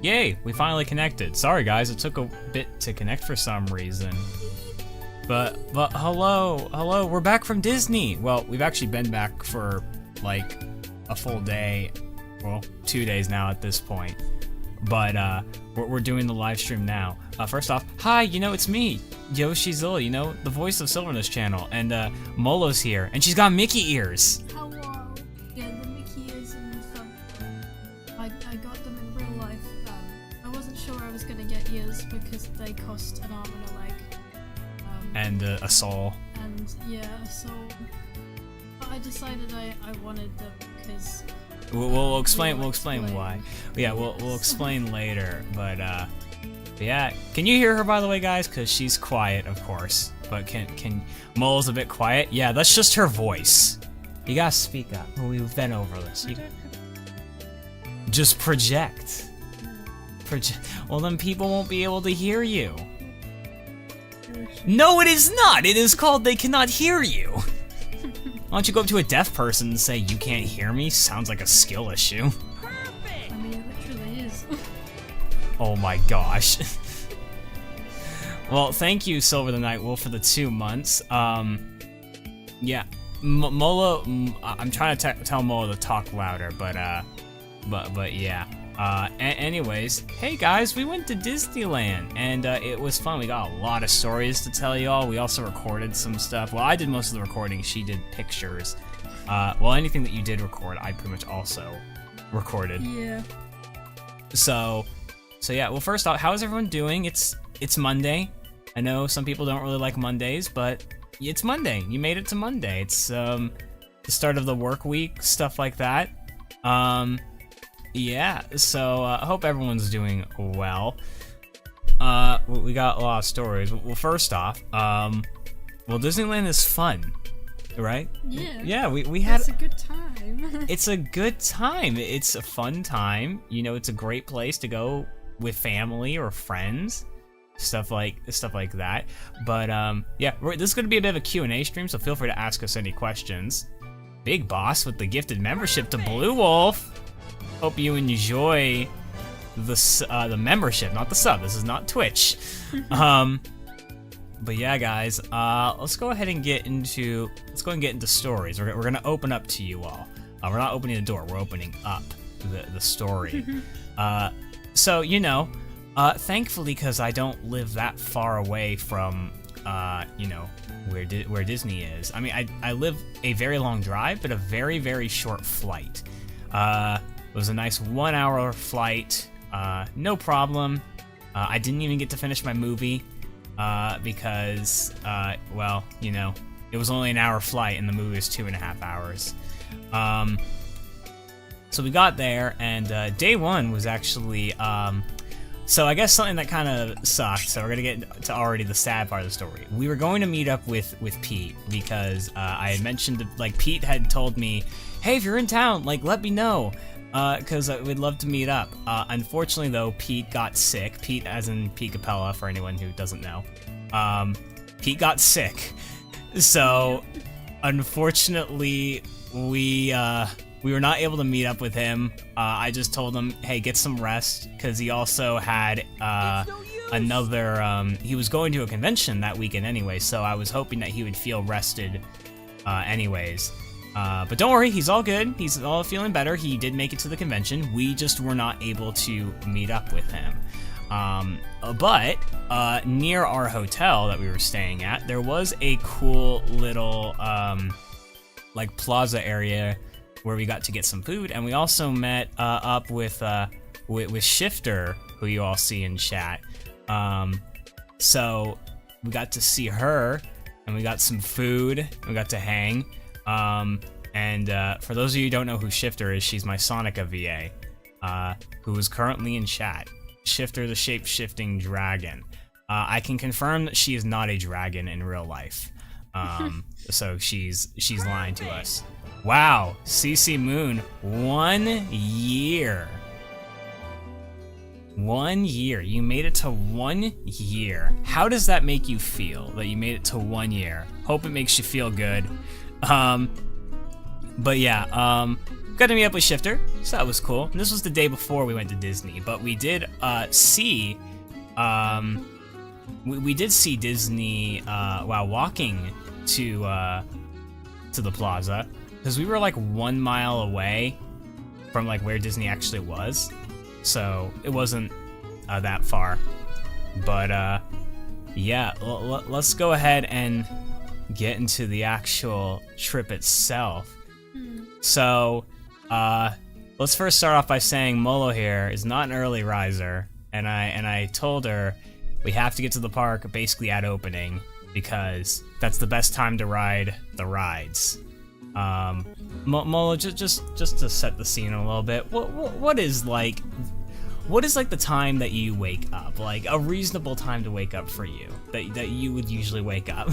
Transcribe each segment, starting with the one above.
Yay, we finally connected. Sorry guys, it took a bit to connect for some reason. But hello, we're back from Disney. Well, we've actually been back for like a full day. Well, 2 days now at this point. But we're doing the live stream now. First off, hi, it's me, yoshizilla, the voice of Silverna's channel. And Molo's here, and she's got Mickey ears. Hello. Yeah, the Mickey ears and stuff. I got them in real life. I wasn't sure I was gonna get ears because they cost an arm and a leg. And a soul. And yeah, so but I decided I wanted them because we'll explain why. Yeah, we'll explain later. But yeah, can you hear her by the way, guys? Because she's quiet, of course. But can Mole's a bit quiet? Yeah, that's just her voice. You gotta speak up. We've been over this. Just project. Well, then people won't be able to hear you. No, it is not. It is called they cannot hear you. Why don't you go up to a deaf person and say, you can't hear me? Sounds like a skill issue. Perfect. I mean, it literally is. Oh my gosh. Well, thank you, Silver the Night Wolf, for the 2 months. Yeah, Molo, I'm trying to tell Molo to talk louder, but yeah. Anyways, hey guys, we went to Disneyland, and it was fun. We got a lot of stories to tell y'all. We also recorded some stuff. Well, I did most of the recording. She did pictures. Well, anything that you did record, I pretty much also recorded. Yeah. So yeah. Well, first off, how is everyone doing? It's Monday. I know some people don't really like Mondays, but it's Monday. You made it to Monday. It's the start of the work week, stuff like that. Yeah, so I hope everyone's doing well. We got a lot of stories. Well, first off, well, Disneyland is fun, right? Yeah. Yeah, we had. It's a good time. It's a good time. It's a fun time. It's a great place to go with family or friends, stuff like that. But yeah, this is gonna be a bit of a Q&A stream, so feel free to ask us any questions. Big Boss with the gifted membership to Blue Wolf. Hope you enjoy the membership, not the sub. This is not Twitch. But yeah, guys, let's go ahead and get into stories. We're gonna open up to you all. We're not opening the door. We're opening up the story. So thankfully, because I don't live that far away from where Disney is. I mean, I live a very long drive, but a very, very short flight. It was a nice 1 hour flight, no problem. I didn't even get to finish my movie because, well, it was only an hour flight and the movie was 2.5 hours. So we got there, and day one was actually, so I guess something that kind of sucked, so we're gonna get to already the sad part of the story. We were going to meet up with Pete because I had mentioned, Pete had told me, hey, if you're in town, let me know. Because we'd love to meet up. Unfortunately, though, Pete got sick. Pete, as in Pete Capella, for anyone who doesn't know. Pete got sick. So, unfortunately, we were not able to meet up with him. I just told him, hey, get some rest, because he also had another. He was going to a convention that weekend anyway, so I was hoping that he would feel rested, anyways. But don't worry, he's all good. He's all feeling better. He did make it to the convention. We just were not able to meet up with him. But near our hotel that we were staying at, there was a cool little plaza area where we got to get some food, and we also met up with Shifter, who you all see in chat. So we got to see her, and we got some food. We got to hang. And for those of you who don't know who Shifter is, she's my Sonica VA, who is currently in chat. Shifter, the shape-shifting dragon. I can confirm that she is not a dragon in real life. So she's lying to us. Wow, CC Moon, 1 year. 1 year. You made it to 1 year. How does that make you feel that you made it to 1 year? Hope it makes you feel good. But yeah, got to meet up with Shifter, so that was cool. And this was the day before we went to Disney, but we did see, we did see Disney while walking to the plaza, because we were like 1 mile away from like where Disney actually was, so it wasn't that far. But yeah, let's go ahead and get into the actual trip itself. So let's first start off by saying Molo here is not an early riser, and I told her we have to get to the park basically at opening, because that's the best time to ride the rides. Molo, just to set the scene a little bit, what is like the time that you wake up? Like a reasonable time to wake up for you that you would usually wake up?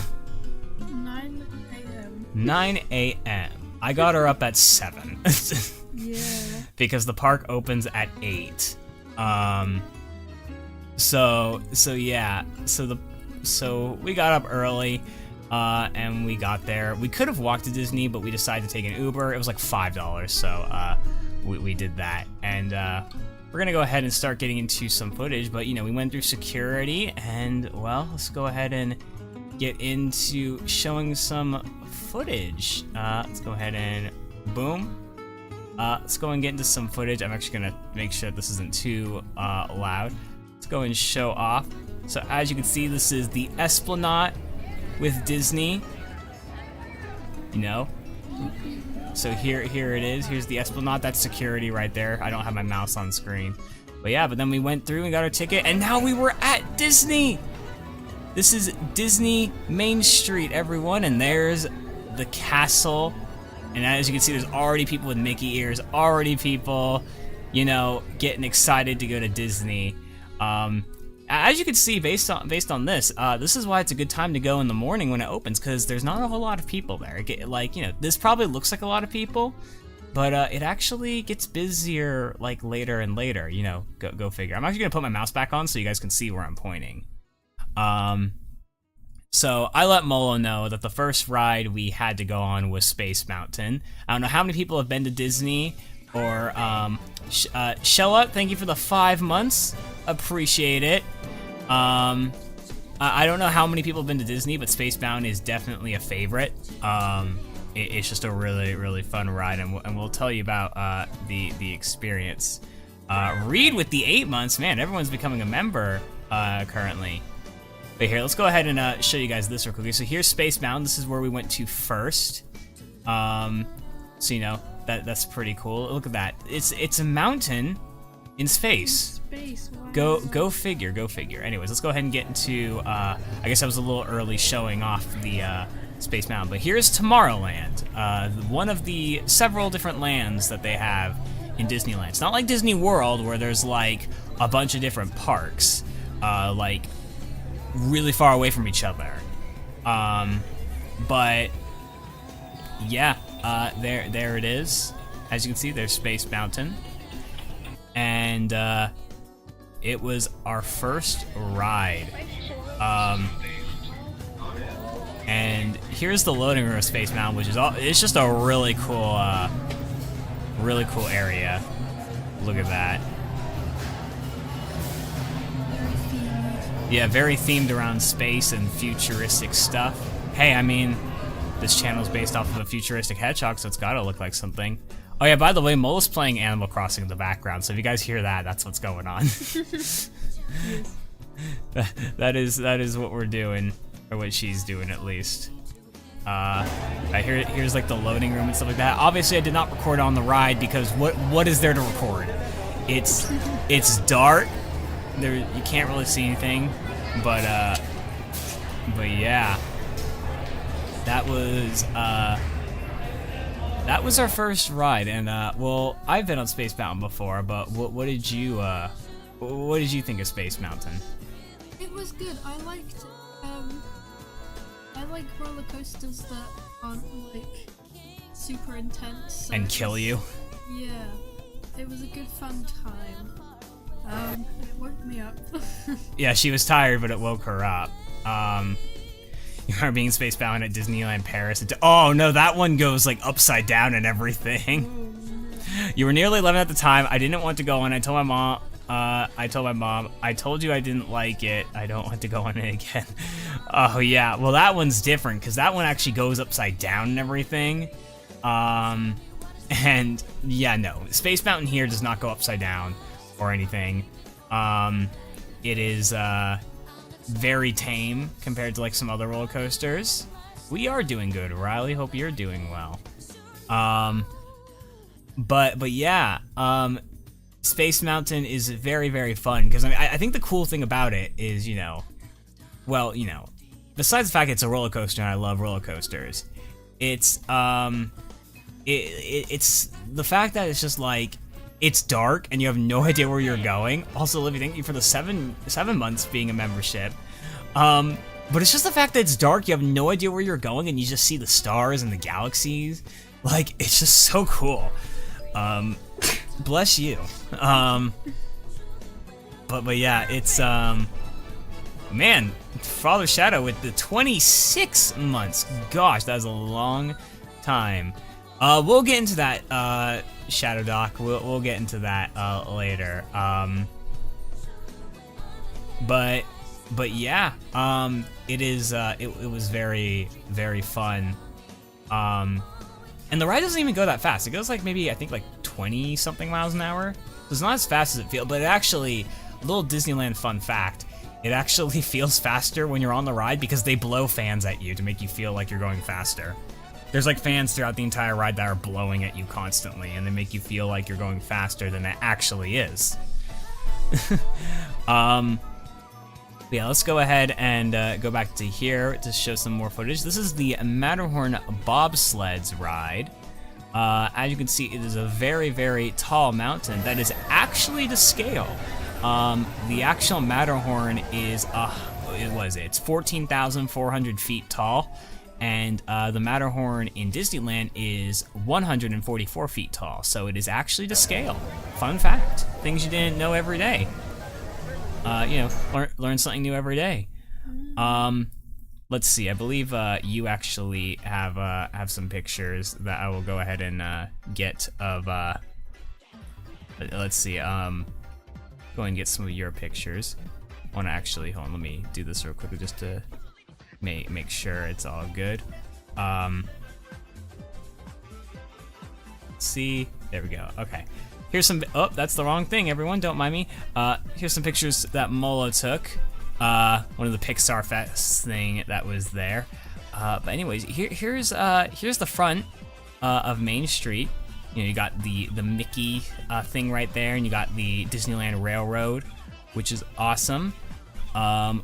9 a.m. 9 a.m. I got her up at 7. Yeah. Because the park opens at 8. So yeah. So we got up early, and we got there. We could have walked to Disney, but we decided to take an Uber. It was like $5, so we did that. And we're gonna go ahead and start getting into some footage. But you know, we went through security, and well, let's go ahead and get into showing some footage. Let's go ahead and boom. Let's go and get into some footage. I'm actually gonna make sure this isn't too loud. Let's go and show off. So as you can see, this is the Esplanade with Disney. You know. So here it is. Here's the Esplanade. That's security right there. I don't have my mouse on screen. But yeah, but then we went through and got our ticket, and now we were at Disney. This is Disney Main Street, everyone, and there's the castle. And as you can see, there's already people with Mickey ears, already people, you know, getting excited to go to Disney. As you can see, based on this, this is why it's a good time to go in the morning when it opens, because there's not a whole lot of people there. Like, you know, this probably looks like a lot of people, but it actually gets busier like later and later. You know, go figure. I'm actually gonna put my mouse back on so you guys can see where I'm pointing. So I let Molo know that the first ride we had to go on was Space Mountain. I don't know how many people have been to Disney, or Shella, thank you for the 5 months. Appreciate it. I don't know how many people have been to Disney, but Space Mountain is definitely a favorite. It's just a really, really fun ride, and we'll tell you about the experience. Reed with the 8 months, man, everyone's becoming a member currently. But here, let's go ahead and show you guys this real quickly. So here's Space Mountain. This is where we went to first. So you know, that's pretty cool. Look at that. It's a mountain in space. Go figure. Anyways, let's go ahead and get into. I guess I was a little early showing off the Space Mountain, but here's Tomorrowland, one of the several different lands that they have in Disneyland. It's not like Disney World where there's like a bunch of different parks, like really far away from each other. But yeah, there it is. As you can see, there's Space Mountain, and it was our first ride. And here's the loading room of Space Mountain, which is it's just a really cool area. Look at that. Yeah, very themed around space and futuristic stuff. Hey, I mean, this channel is based off of a futuristic hedgehog, so it's gotta look like something. Oh yeah, by the way, Molo's playing Animal Crossing in the background, so if you guys hear that, that's what's going on. that is what we're doing, or what she's doing at least. Here's like the loading room and stuff like that. Obviously, I did not record on the ride because what is there to record? It's dark. There, you can't really see anything, but yeah, that was our first ride, and well, I've been on Space Mountain before, but what did you think of Space Mountain? It was good. I liked I like roller coasters that aren't like super intense. So and kill you. Yeah, it was a good fun time. It woke me up. Yeah, she was tired, but it woke her up. You remember being spacebound at Disneyland Paris? Oh no, that one goes like upside down and everything. You were nearly 11 at the time. I didn't want to go on. I told my mom. I told you I didn't like it. I don't want to go on it again. Oh yeah, well that one's different because that one actually goes upside down and everything. And yeah, no, Space Mountain here does not go upside down or anything. It is very tame compared to like some other roller coasters. We are doing good, Riley. Hope you're doing well. But yeah, Space Mountain is very, very fun because I think the cool thing about it is, well, besides the fact it's a roller coaster and I love roller coasters, it's it's the fact that it's just like it's dark and you have no idea where you're going. Also, Olivia, thank you for the seven months being a membership. But it's just the fact that it's dark, you have no idea where you're going, and you just see the stars and the galaxies. Like, it's just so cool. Bless you. But yeah, it's man, Father Shadow with the 26 months. Gosh, that is a long time. We'll get into that, Shadow Doc. We'll get into that later. But yeah, it is. It was very, very fun. And the ride doesn't even go that fast. It goes like maybe I think like 20 something miles an hour. So it's not as fast as it feels, but it actually, little Disneyland fun fact, it actually feels faster when you're on the ride because they blow fans at you to make you feel like you're going faster. There's like fans throughout the entire ride that are blowing at you constantly, and they make you feel like you're going faster than it actually is. Yeah, let's go ahead and go back to here to show some more footage. This is the Matterhorn Bobsleds ride. As you can see, it is a very, very tall mountain that is actually to scale. The actual Matterhorn is, it's 14,400 feet tall, and the Matterhorn in Disneyland is 144 feet tall, so it is actually to scale. Fun fact, things you didn't know every day. Learn something new every day. Let's see. I believe you actually have some pictures that I will go ahead and get of. Let's see. Go ahead and get some of your pictures. I want to actually hold on. Let me do this real quickly just to make sure it's all good. Let's see. There we go. Okay. Here's some, oh, that's the wrong thing, everyone, don't mind me. Here's some pictures that Molo took. One of the Pixar Fest thing that was there. But anyways, here's the front of Main Street. You got the Mickey thing right there, and you got the Disneyland Railroad, which is awesome.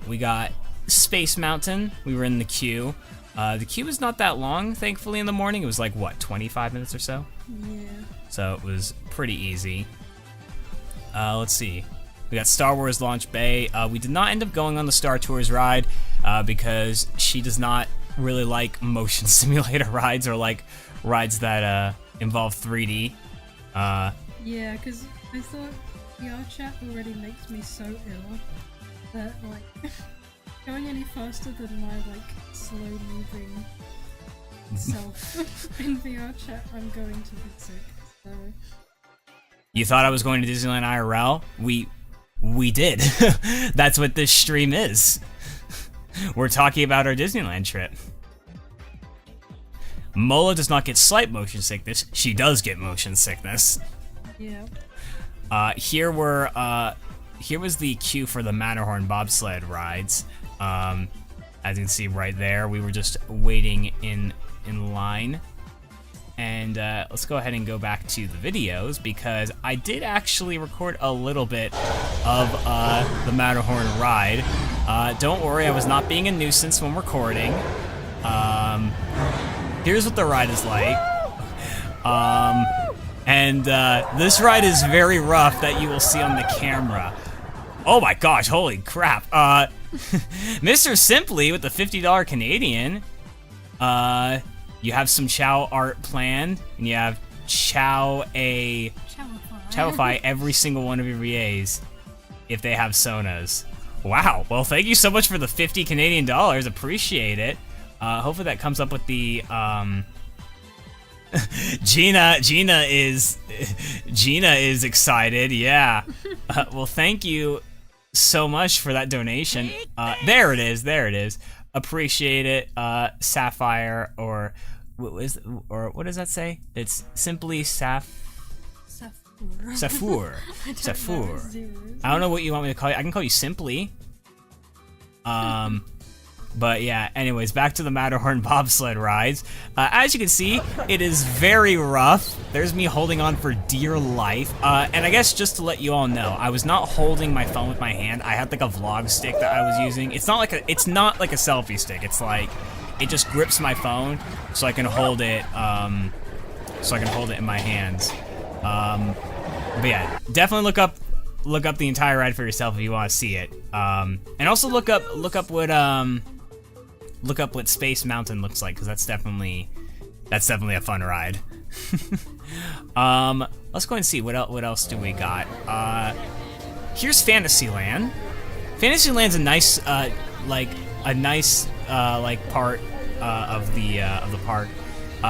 We got Space Mountain. We were in the queue. The queue was not that long, thankfully, in the morning. It was like, what, 25 minutes or so? Yeah. So it was pretty easy. Let's see. We got Star Wars Launch Bay. We did not end up going on the Star Tours ride because she does not really like motion simulator rides or like rides that involve 3D. Yeah, because I thought VR chat already makes me so ill that like going any faster than my like slow moving self in VR chat, I'm going to be sick. So. You thought I was going to Disneyland IRL? We did. That's what this stream is. We're talking about our Disneyland trip. Mola does not get slight motion sickness. She does get motion sickness. Yeah. Here was the queue for the Matterhorn bobsled rides. As you can see right there, we were just waiting in line. And let's go ahead and go back to the videos because I did actually record a little bit of the Matterhorn ride. Don't worry, I was not being a nuisance when recording. Here's what the ride is like. This ride is very rough that you will see on the camera. Oh my gosh, holy crap. Mr. Simply with the $50 Canadian. You have some Chow art planned, and you have Chowify every single one of your VAs if they have Sonas. Wow, well thank you so much for the 50 Canadian dollars, appreciate it. Hopefully that comes up with the Gina is excited. Yeah. Well, thank you so much for that donation. There it is. Appreciate it. Sapphire or what does that say? It's simply Saphur. I don't know what you want me to call you. I can call you Simply. But yeah, anyways, back to the Matterhorn bobsled rides. As you can see, it is very rough. There's me holding on for dear life. And I guess just to let you all know, I was not holding my phone with my hand. I had like a vlog stick that I was using. It's not like a selfie stick. It's like, it just grips my phone so I can hold it, in my hands. But yeah, definitely look up the entire ride for yourself if you want to see it. And also look up what Space Mountain looks like, because that's definitely a fun ride. Let's go and see what else do we got. Here's Fantasyland. Fantasyland's a nice part of the park,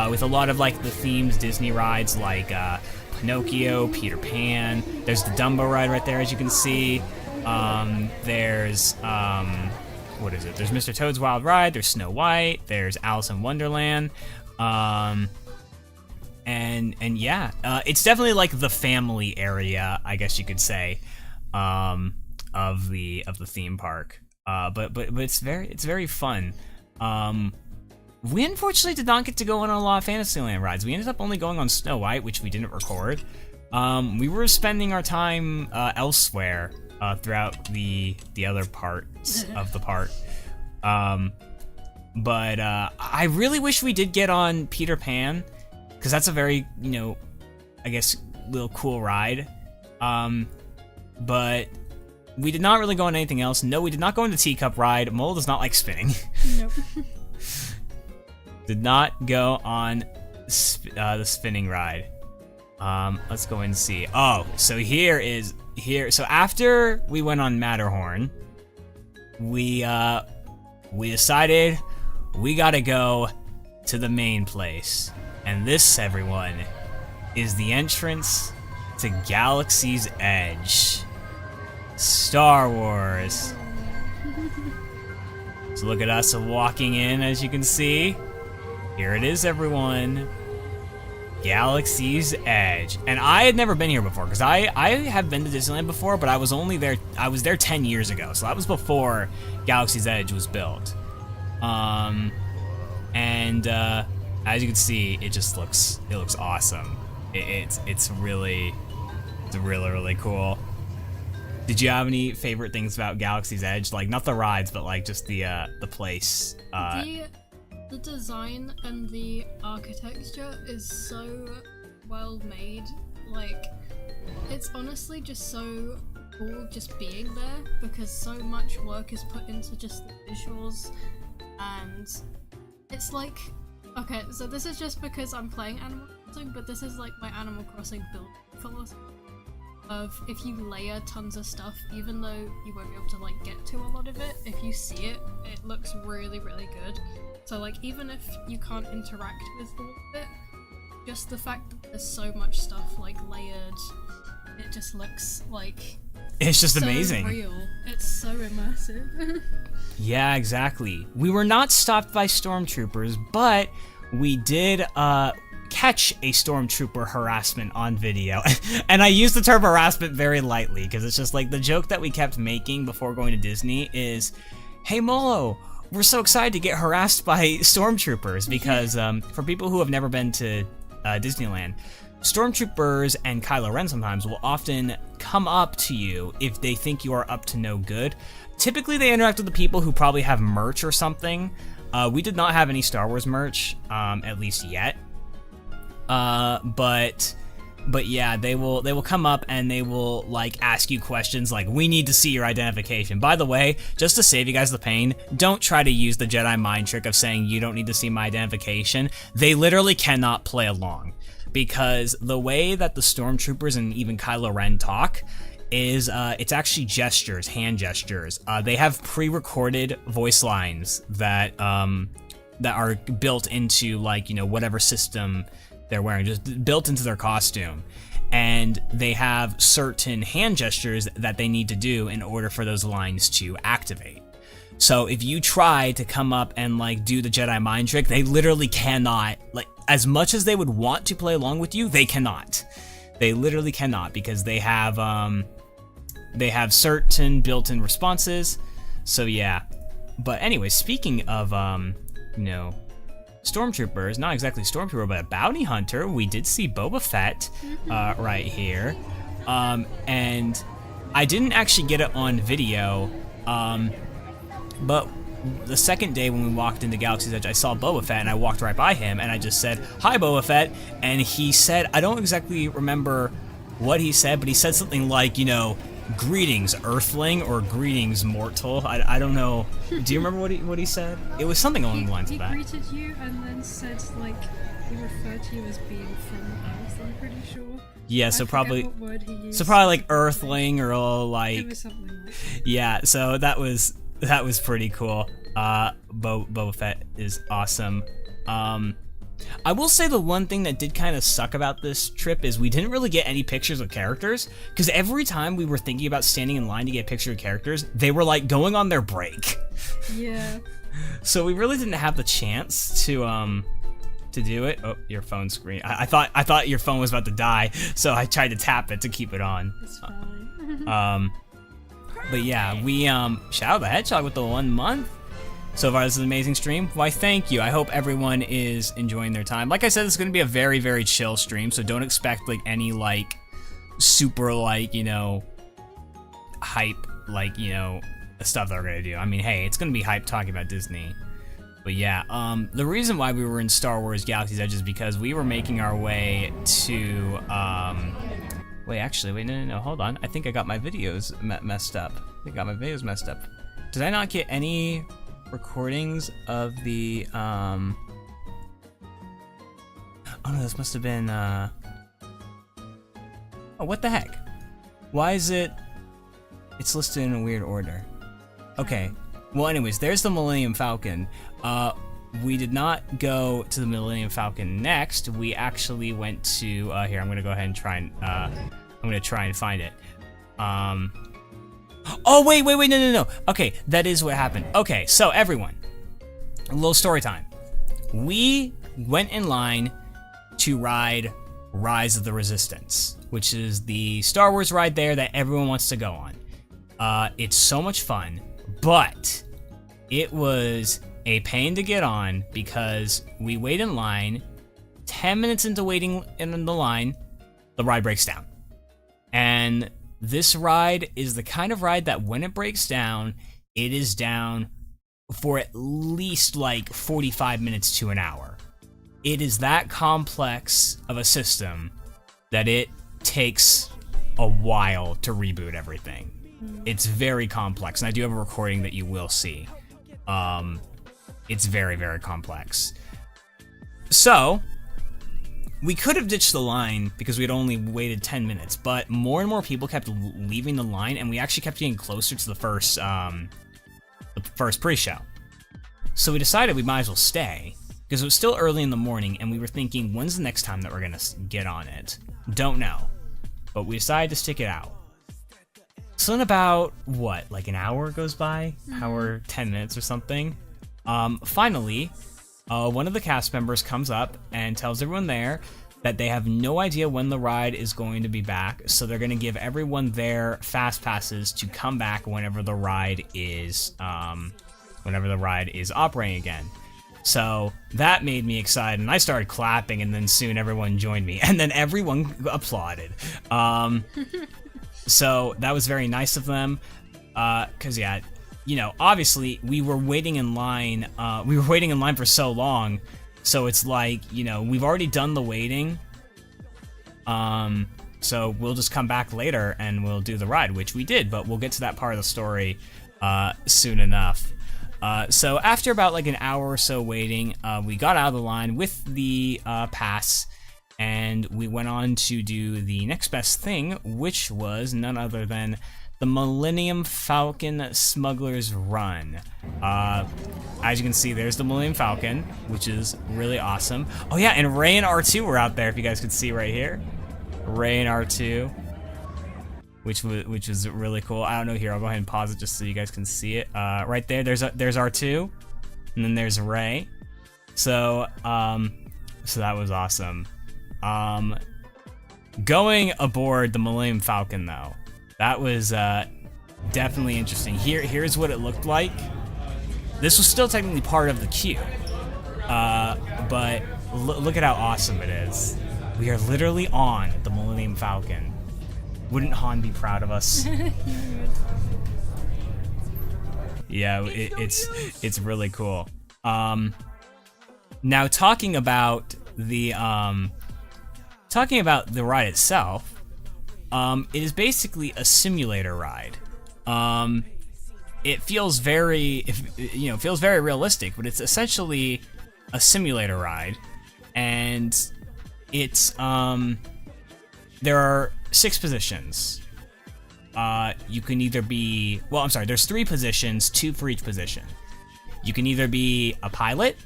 with a lot of like the themed Disney rides like Pinocchio, Peter Pan. There's the Dumbo ride right there, as you can see. There's what is it? There's Mr. Toad's Wild Ride. There's Snow White. There's Alice in Wonderland. And yeah, it's definitely like the family area, I guess you could say, of the theme park. But it's very fun. We unfortunately did not get to go on a lot of Fantasyland rides. We ended up only going on Snow White, which we didn't record. We were spending our time elsewhere throughout the other parts of the park. But I really wish we did get on Peter Pan, because that's a very, I guess, little cool ride. But we did not really go on anything else. No, we did not go on the teacup ride. Mole does not like spinning. Nope. Did not go on the spinning ride. Let's go and see. Oh, so so after we went on Matterhorn, we decided we gotta go to the main place. And this, everyone, is the entrance to Galaxy's Edge. Star Wars. So look at us walking in, as you can see. Here it is, everyone. Galaxy's Edge. And I had never been here before, because I have been to Disneyland before, but I was there 10 years ago, so that was before Galaxy's Edge was built. As you can see, it looks awesome. It's really cool. Did you have any favorite things about Galaxy's Edge? Like, not the rides, but like just the place. The design and the architecture is so well made. Like, it's honestly just so cool just being there, because so much work is put into just the visuals, and it's like, okay, so this is just because I'm playing Animal Crossing, but this is like my Animal Crossing build philosophy of, if you layer tons of stuff, even though you won't be able to like get to a lot of it, if you see it, it looks really good. So like, even if you can't interact with all of it, just the fact that there's so much stuff like layered, it just looks like it's just so amazing. Real. It's so immersive. Yeah, exactly. We were not stopped by stormtroopers, but we did catch a stormtrooper harassment on video. And I use the term harassment very lightly, because it's just like the joke that we kept making before going to Disney is, hey Molo, we're so excited to get harassed by stormtroopers, because for people who have never been to Disneyland, stormtroopers and Kylo Ren sometimes will often come up to you if they think you are up to no good. Typically they interact with the people who probably have merch or something. We did not have any Star Wars merch, at least yet. But yeah, they will come up and they will like ask you questions like, we need to see your identification. By the way, just to save you guys the pain, don't try to use the Jedi mind trick of saying you don't need to see my identification. They literally cannot play along, because the way that the stormtroopers and even Kylo Ren talk is it's actually gestures, hand gestures. They have pre-recorded voice lines that are built into, like, whatever system they're wearing, just built into their costume. And they have certain hand gestures that they need to do in order for those lines to activate. So if you try to come up and like do the Jedi mind trick, they literally cannot, like, as much as they would want to play along with you, they cannot. They literally cannot, because they have certain built-in responses. So yeah. But anyway, speaking of you know, stormtroopers, not exactly stormtrooper, but a bounty hunter, we did see Boba Fett right here. And I didn't actually get it on video, but the second day when we walked into Galaxy's Edge, I saw Boba Fett and I walked right by him and I just said, "Hi, Boba Fett," and he said, I don't exactly remember what he said, but he said something like, you know, "Greetings, Earthling," or "Greetings, mortal." I don't know. Do you remember what he said? It was something along the lines of that. He greeted you and then said, like, he referred to you as being from Earth, I'm pretty sure. Yeah, I so forget probably, what word he used. so probably like Earthling or like, It was something like that. yeah. So that was pretty cool. Boba Fett is awesome. I will say the one thing that did kind of suck about this trip is we didn't really get any pictures of characters, because every time we were thinking about standing in line to get a picture of characters, they were like going on their break. Yeah. So we really didn't have the chance to do it. Oh, your phone screen. I thought your phone was about to die, so I tried to tap it to keep it on. It's fine. But yeah, we shout out the Hedgehog with the 1 month. So far, this is an amazing stream. Why, thank you. I hope everyone is enjoying their time. Like I said, it's going to be a very, very chill stream, so don't expect like any like super like, you know, hype, like, you know, the stuff that we're going to do. I mean, hey, it's going to be hype talking about Disney. But yeah, the reason why we were in Star Wars Galaxy's Edge is because we were making our way to, wait, no, hold on. I think I got my videos messed up. Did I not get any recordings of the, oh no, this must have been, oh, what the heck? Why is it's listed in a weird order. Okay, well anyways, there's the Millennium Falcon. We did not go to the Millennium Falcon next. We actually went to, here, I'm gonna go ahead and try and, I'm gonna try and find it. Oh, wait, no. Okay, that is what happened. Okay, so everyone, a little story time. We went in line to ride Rise of the Resistance, which is the Star Wars ride there that everyone wants to go on. It's so much fun, but it was a pain to get on because we wait in line. 10 minutes into waiting in the line, the ride breaks down. And this ride is the kind of ride that when it breaks down, it is down for at least like 45 minutes to an hour. It is that complex of a system that it takes a while to reboot everything. It's very complex, and I do have a recording that you will see. It's very, very complex. So, we could have ditched the line because we had only waited 10 minutes, but more and more people kept leaving the line, and we actually kept getting closer to the first pre-show. So we decided we might as well stay, because it was still early in the morning, and we were thinking, when's the next time that we're gonna get on it? Don't know. But we decided to stick it out. So in about, what, like an hour goes by? Hour, 10 minutes or something? Finally, one of the cast members comes up and tells everyone there that they have no idea when the ride is going to be back, so they're going to give everyone their fast passes to come back whenever the ride is operating again. So that made me excited, and I started clapping, and then soon everyone joined me, and then everyone applauded. So that was very nice of them, because yeah, you know, obviously we were waiting in line. We were waiting in line for so long, so it's like, you know, we've already done the waiting. So we'll just come back later and we'll do the ride, which we did, but we'll get to that part of the story soon enough. So after about like an hour or so waiting, we got out of the line with the pass, and we went on to do the next best thing, which was none other than the Millennium Falcon Smuggler's Run. As you can see, there's the Millennium Falcon, which is really awesome. Oh yeah, and Ray and R2 were out there, if you guys could see right here. Ray and R2, which was really cool. I don't know, here, I'll go ahead and pause it just so you guys can see it. Right there, there's R2, and then there's Ray. So, so that was awesome. Going aboard the Millennium Falcon though, that was definitely interesting. Here's what it looked like. This was still technically part of the queue, but look at how awesome it is. We are literally on the Millennium Falcon. Wouldn't Han be proud of us? Yeah, it's really cool. Now talking about the ride itself, it is basically a simulator ride. It feels very, feels very realistic, but it's essentially a simulator ride, and it's there are 6 positions. You can either be, well, I'm sorry, there's 3 positions, 2 for each position. You can either be a pilot,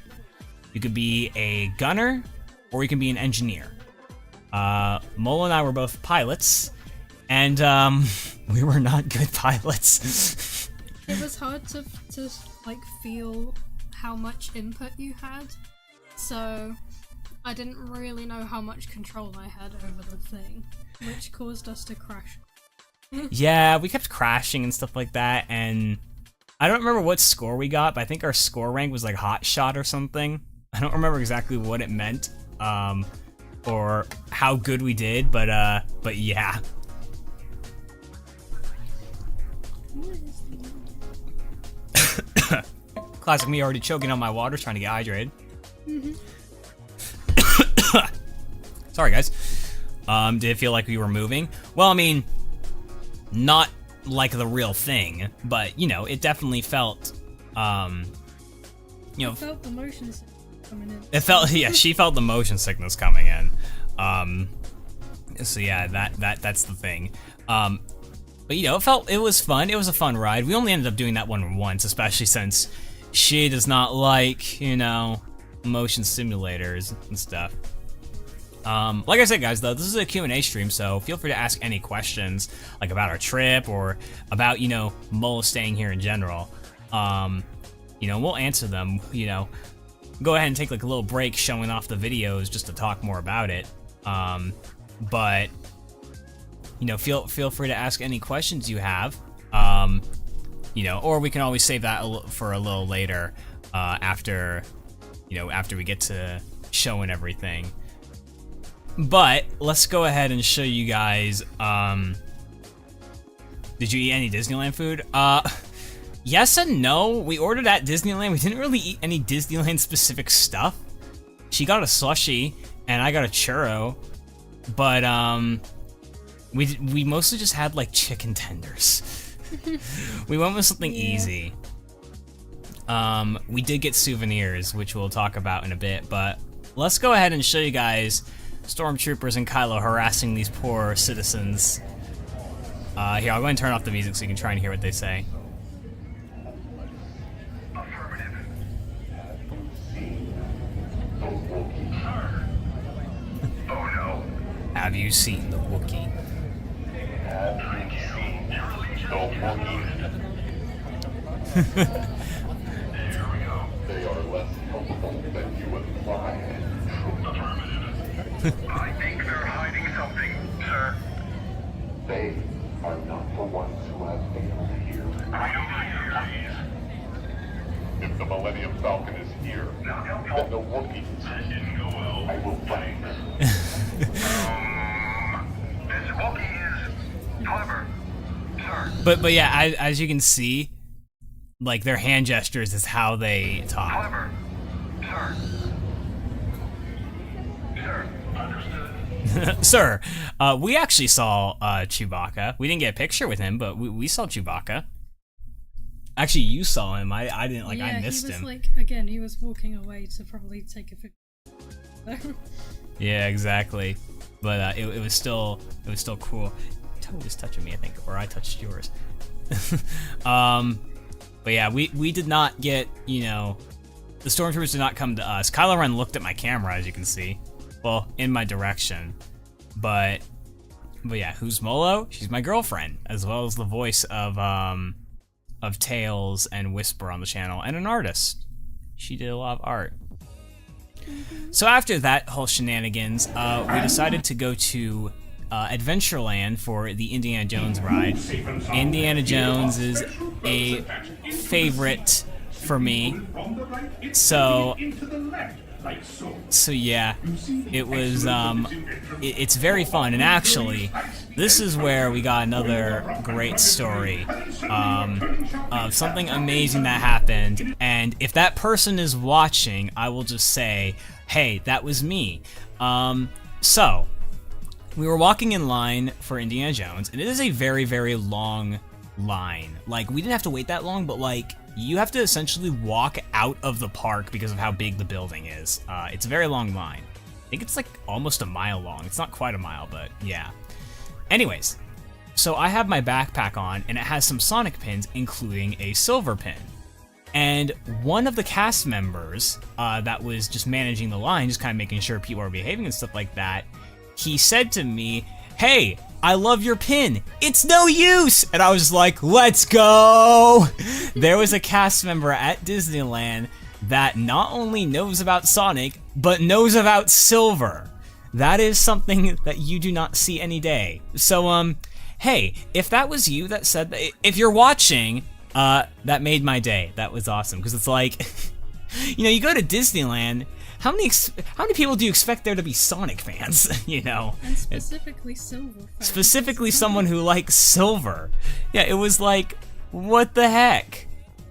you could be a gunner, or you can be an engineer. Molo and I were both pilots, and we were not good pilots. It was hard to like feel how much input you had, so I didn't really know how much control I had over the thing, which caused us to crash. Yeah, we kept crashing and stuff like that, and I don't remember what score we got, but I think our score rank was like hot shot or something. I don't remember exactly what it meant, or how good we did, but yeah. Classic me already choking on my water, trying to get hydrated. Sorry, guys. Did it feel like we were moving? Well, I mean, not like the real thing, but it definitely felt, I felt the motion sickness coming in. It felt, yeah, she felt the motion sickness coming in. So yeah, that's the thing. But it was fun. It was a fun ride. We only ended up doing that one once, especially since she does not like, motion simulators and stuff. Like I said, guys, though, this is a Q&A stream, so feel free to ask any questions, like about our trip or about, Molo staying here in general. We'll answer them, Go ahead and take like a little break showing off the videos just to talk more about it. But feel free to ask any questions you have. Or we can always save that for a little later, after we get to showing everything. But let's go ahead and show you guys. Did you eat any Disneyland food? Yes and no. We ordered at Disneyland. We didn't really eat any Disneyland specific stuff. She got a slushie and I got a churro, but we mostly just had like chicken tenders. We went with something easy. We did get souvenirs, which we'll talk about in a bit, but let's go ahead and show you guys stormtroopers and Kylo harassing these poor citizens. Here, I'll go ahead and turn off the music so you can try and hear what they say. Have you seen the Wookiee? Have you seen the Wookiee? Here we go. They are less helpful than you imply. I think they're hiding something, sir. They are not the ones who have failed here. I don't hear, please. If the Millennium Falcon is here, then the Wookiees. That didn't go well. I will find them. This Wookiee is clever, sir. But yeah, as you can see, like their hand gestures is how they talk. Clever, sir. Sir, understood. Sir, we actually saw Chewbacca. We didn't get a picture with him, but we saw Chewbacca. Actually, you saw him. I didn't, like, I missed him. He was like, again, he was walking away to probably take a picture. Yeah, exactly. But it was still cool. toad is touching me, I think, or I touched yours. But yeah, we did not get, you know, the stormtroopers did not come to us. Kylo Ren looked at my camera, as you can see. Well, in my direction. But yeah, who's Molo? She's my girlfriend, as well as the voice of Tails and Whisper on the channel, and an artist. She did a lot of art. So after that whole shenanigans, we decided to go to Adventureland for the Indiana Jones ride. Indiana Jones is a favorite for me. So yeah, it was, it's very fun, and actually, this is where we got another great story, of something amazing that happened, and if that person is watching, I will just say, hey, that was me. So, we were walking in line for Indiana Jones, and it is a very, very long line. Like, we didn't have to wait that long, but like, you have to essentially walk out of the park because of how big the building is. It's a very long line. I think it's like almost a mile long. It's not quite a mile, but yeah. Anyways, so I have my backpack on, and it has some Sonic pins, including a silver pin. And one of the cast members that was just managing the line, just kind of making sure people are behaving and stuff like that, he said to me, "Hey, I love your pin. It's no use." And I was like, let's go. There was a cast member at Disneyland that not only knows about Sonic, but knows about Silver. That is something that you do not see any day. So, hey, if that was you that said that, if you're watching, that made my day. That was awesome, because it's like, you know, you go to Disneyland, how many people do you expect there to be Sonic fans, you know? And specifically Silver fans. Specifically someone who likes Silver. Yeah, it was like, what the heck?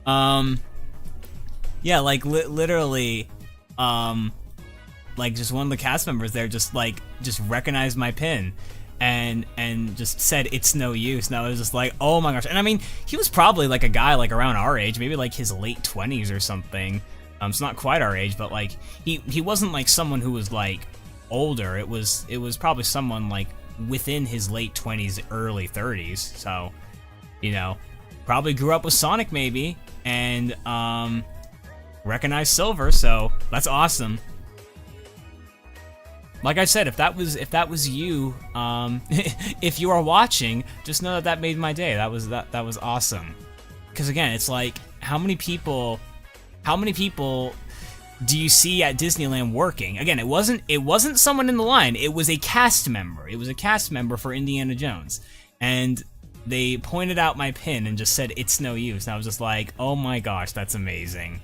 Yeah, like literally, like just one of the cast members there just recognized my pin and just said it's no use. And I was just like, oh my gosh. And I mean, he was probably like a guy like around our age, maybe like his late 20s or something. It's not quite our age, but like he wasn't like someone who was like older. It was probably someone like within his late 20s, early 30s. So, you know, probably grew up with Sonic maybe, and recognized Silver. So that's awesome. Like I said, if that was you, if you are watching, just know that made my day. That was awesome. Because again, it's like, how many people do you see at Disneyland working? Again, it wasn't someone in the line. It was a cast member. It was a cast member for Indiana Jones, and they pointed out my pin and just said it's no use. And I was just like, oh my gosh, that's amazing.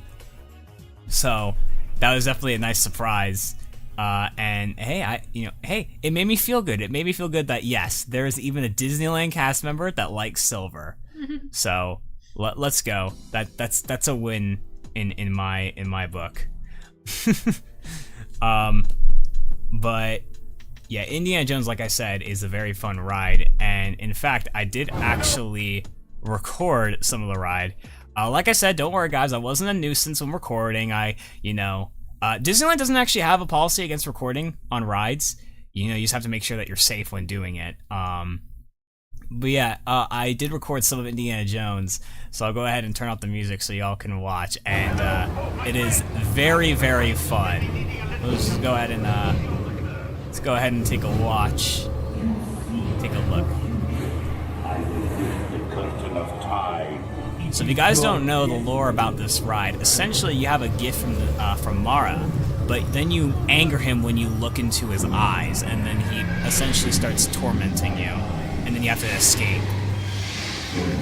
So that was definitely a nice surprise. And hey, hey, it made me feel good. It made me feel good that yes, there is even a Disneyland cast member that likes Silver. So let's go. That's a win in my book. But yeah, Indiana Jones, like I said, is a very fun ride, and in fact, I did actually record some of the ride. Like I said, don't worry guys, I wasn't a nuisance when recording. Disneyland doesn't actually have a policy against recording on rides. You know, you just have to make sure that you're safe when doing it. But yeah, I did record some of Indiana Jones, so I'll go ahead and turn up the music so y'all can watch, and it is very, very fun. Let's just go ahead and take a watch. Take a look. So if you guys don't know the lore about this ride, essentially you have a gift from Mara, but then you anger him when you look into his eyes, and then he essentially starts tormenting you, and then you have to escape.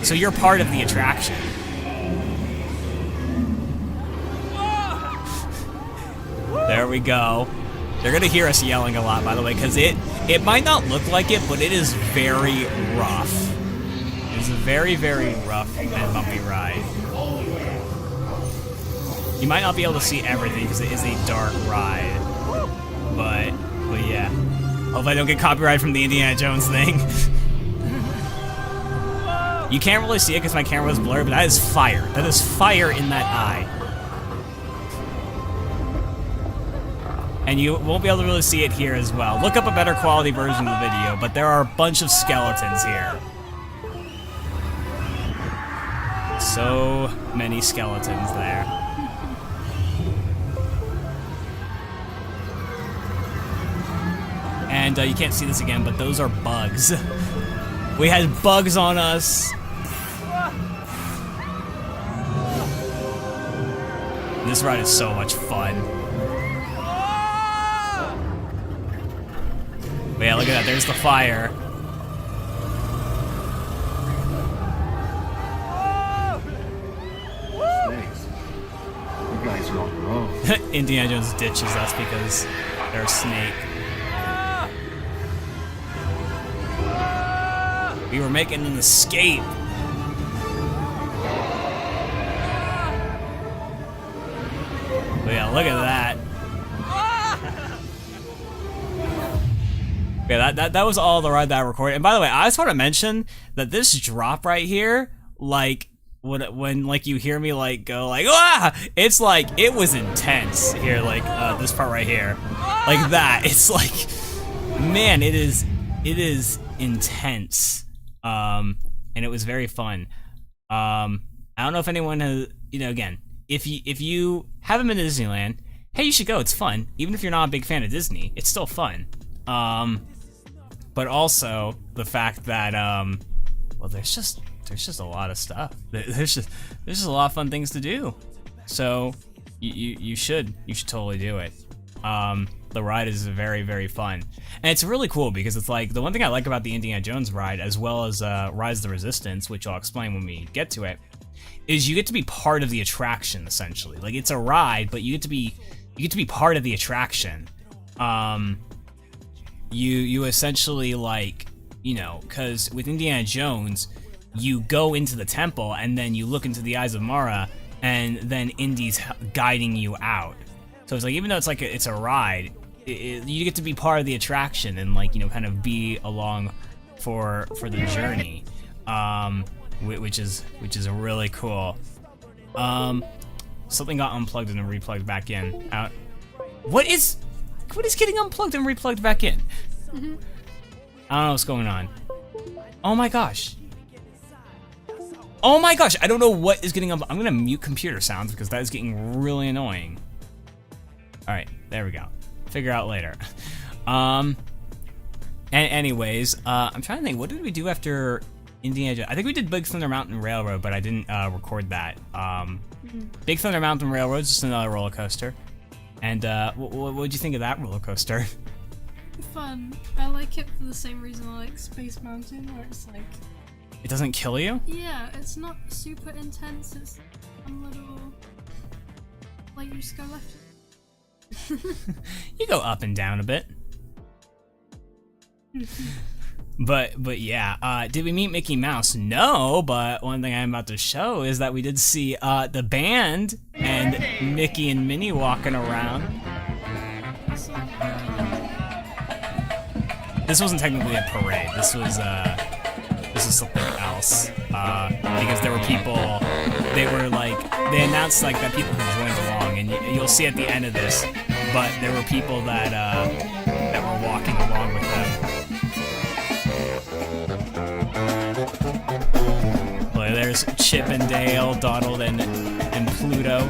So you're part of the attraction. There we go. They're gonna hear us yelling a lot, by the way, because it might not look like it, but it is very rough. It's a very, very rough and bumpy ride. You might not be able to see everything because it is a dark ride, but yeah. Hope I don't get copyright from the Indiana Jones thing. You can't really see it because my camera is blurred, but that is fire. That is fire in that eye. And you won't be able to really see it here as well. Look up a better quality version of the video, but there are a bunch of skeletons here. So many skeletons there. And you can't see this again, but those are bugs. We had bugs on us. This ride is so much fun. But yeah, look at that, there's the fire. Snakes. You guys are on your own. Indiana Jones ditches us because they're a snake. We were making an escape. But yeah, look at that. Yeah, that was all the ride that I recorded. And by the way, I just want to mention that this drop right here, like when like you hear me like go like ah, it's like it was intense here, like this part right here, like that. It's like, man, it is intense. And it was very fun. I don't know if anyone has, you know, again, if you haven't been to Disneyland, hey, you should go. It's fun. Even if you're not a big fan of Disney, it's still fun. But also the fact that well, there's just a lot of stuff. There's just a lot of fun things to do. So you should totally do it. The ride is very, very fun. And it's really cool because it's like, the one thing I like about the Indiana Jones ride, as well as Rise of the Resistance, which I'll explain when we get to it, is you get to be part of the attraction, essentially. Like, it's a ride, but you get to be part of the attraction. You essentially, like, you know, because with Indiana Jones, you go into the temple and then you look into the eyes of Mara, and then Indy's guiding you out. So it's like, even though it's like it's a ride, you get to be part of the attraction and, like, you know, kind of be along for the journey, which is really cool. Something got unplugged and then replugged back in. What is getting unplugged and replugged back in? I don't know what's going on. Oh my gosh. Oh my gosh, I don't know what is getting unplugged. I'm gonna mute computer sounds because that is getting really annoying. All right, there we go. Figure out later. And anyways, I'm trying to think, what did we do after Indiana Jones? I think we did Big Thunder Mountain Railroad, but I didn't record that. Big Thunder Mountain Railroad is just another roller coaster. And what did you think of that roller coaster? Fun. I like it for the same reason I like Space Mountain, where it's like... It doesn't kill you? Yeah, it's not super intense, it's a little... like you just go left. You go up and down a bit. But yeah, did we meet Mickey Mouse? No, but one thing I'm about to show is that we did see the band and Mickey and Minnie walking around. This wasn't technically a parade. This was something else. Because there were people. They announced like that people could join along, and you'll see at the end of this. But there were people that were walking along with them. Well, there's Chip and Dale, Donald and Pluto,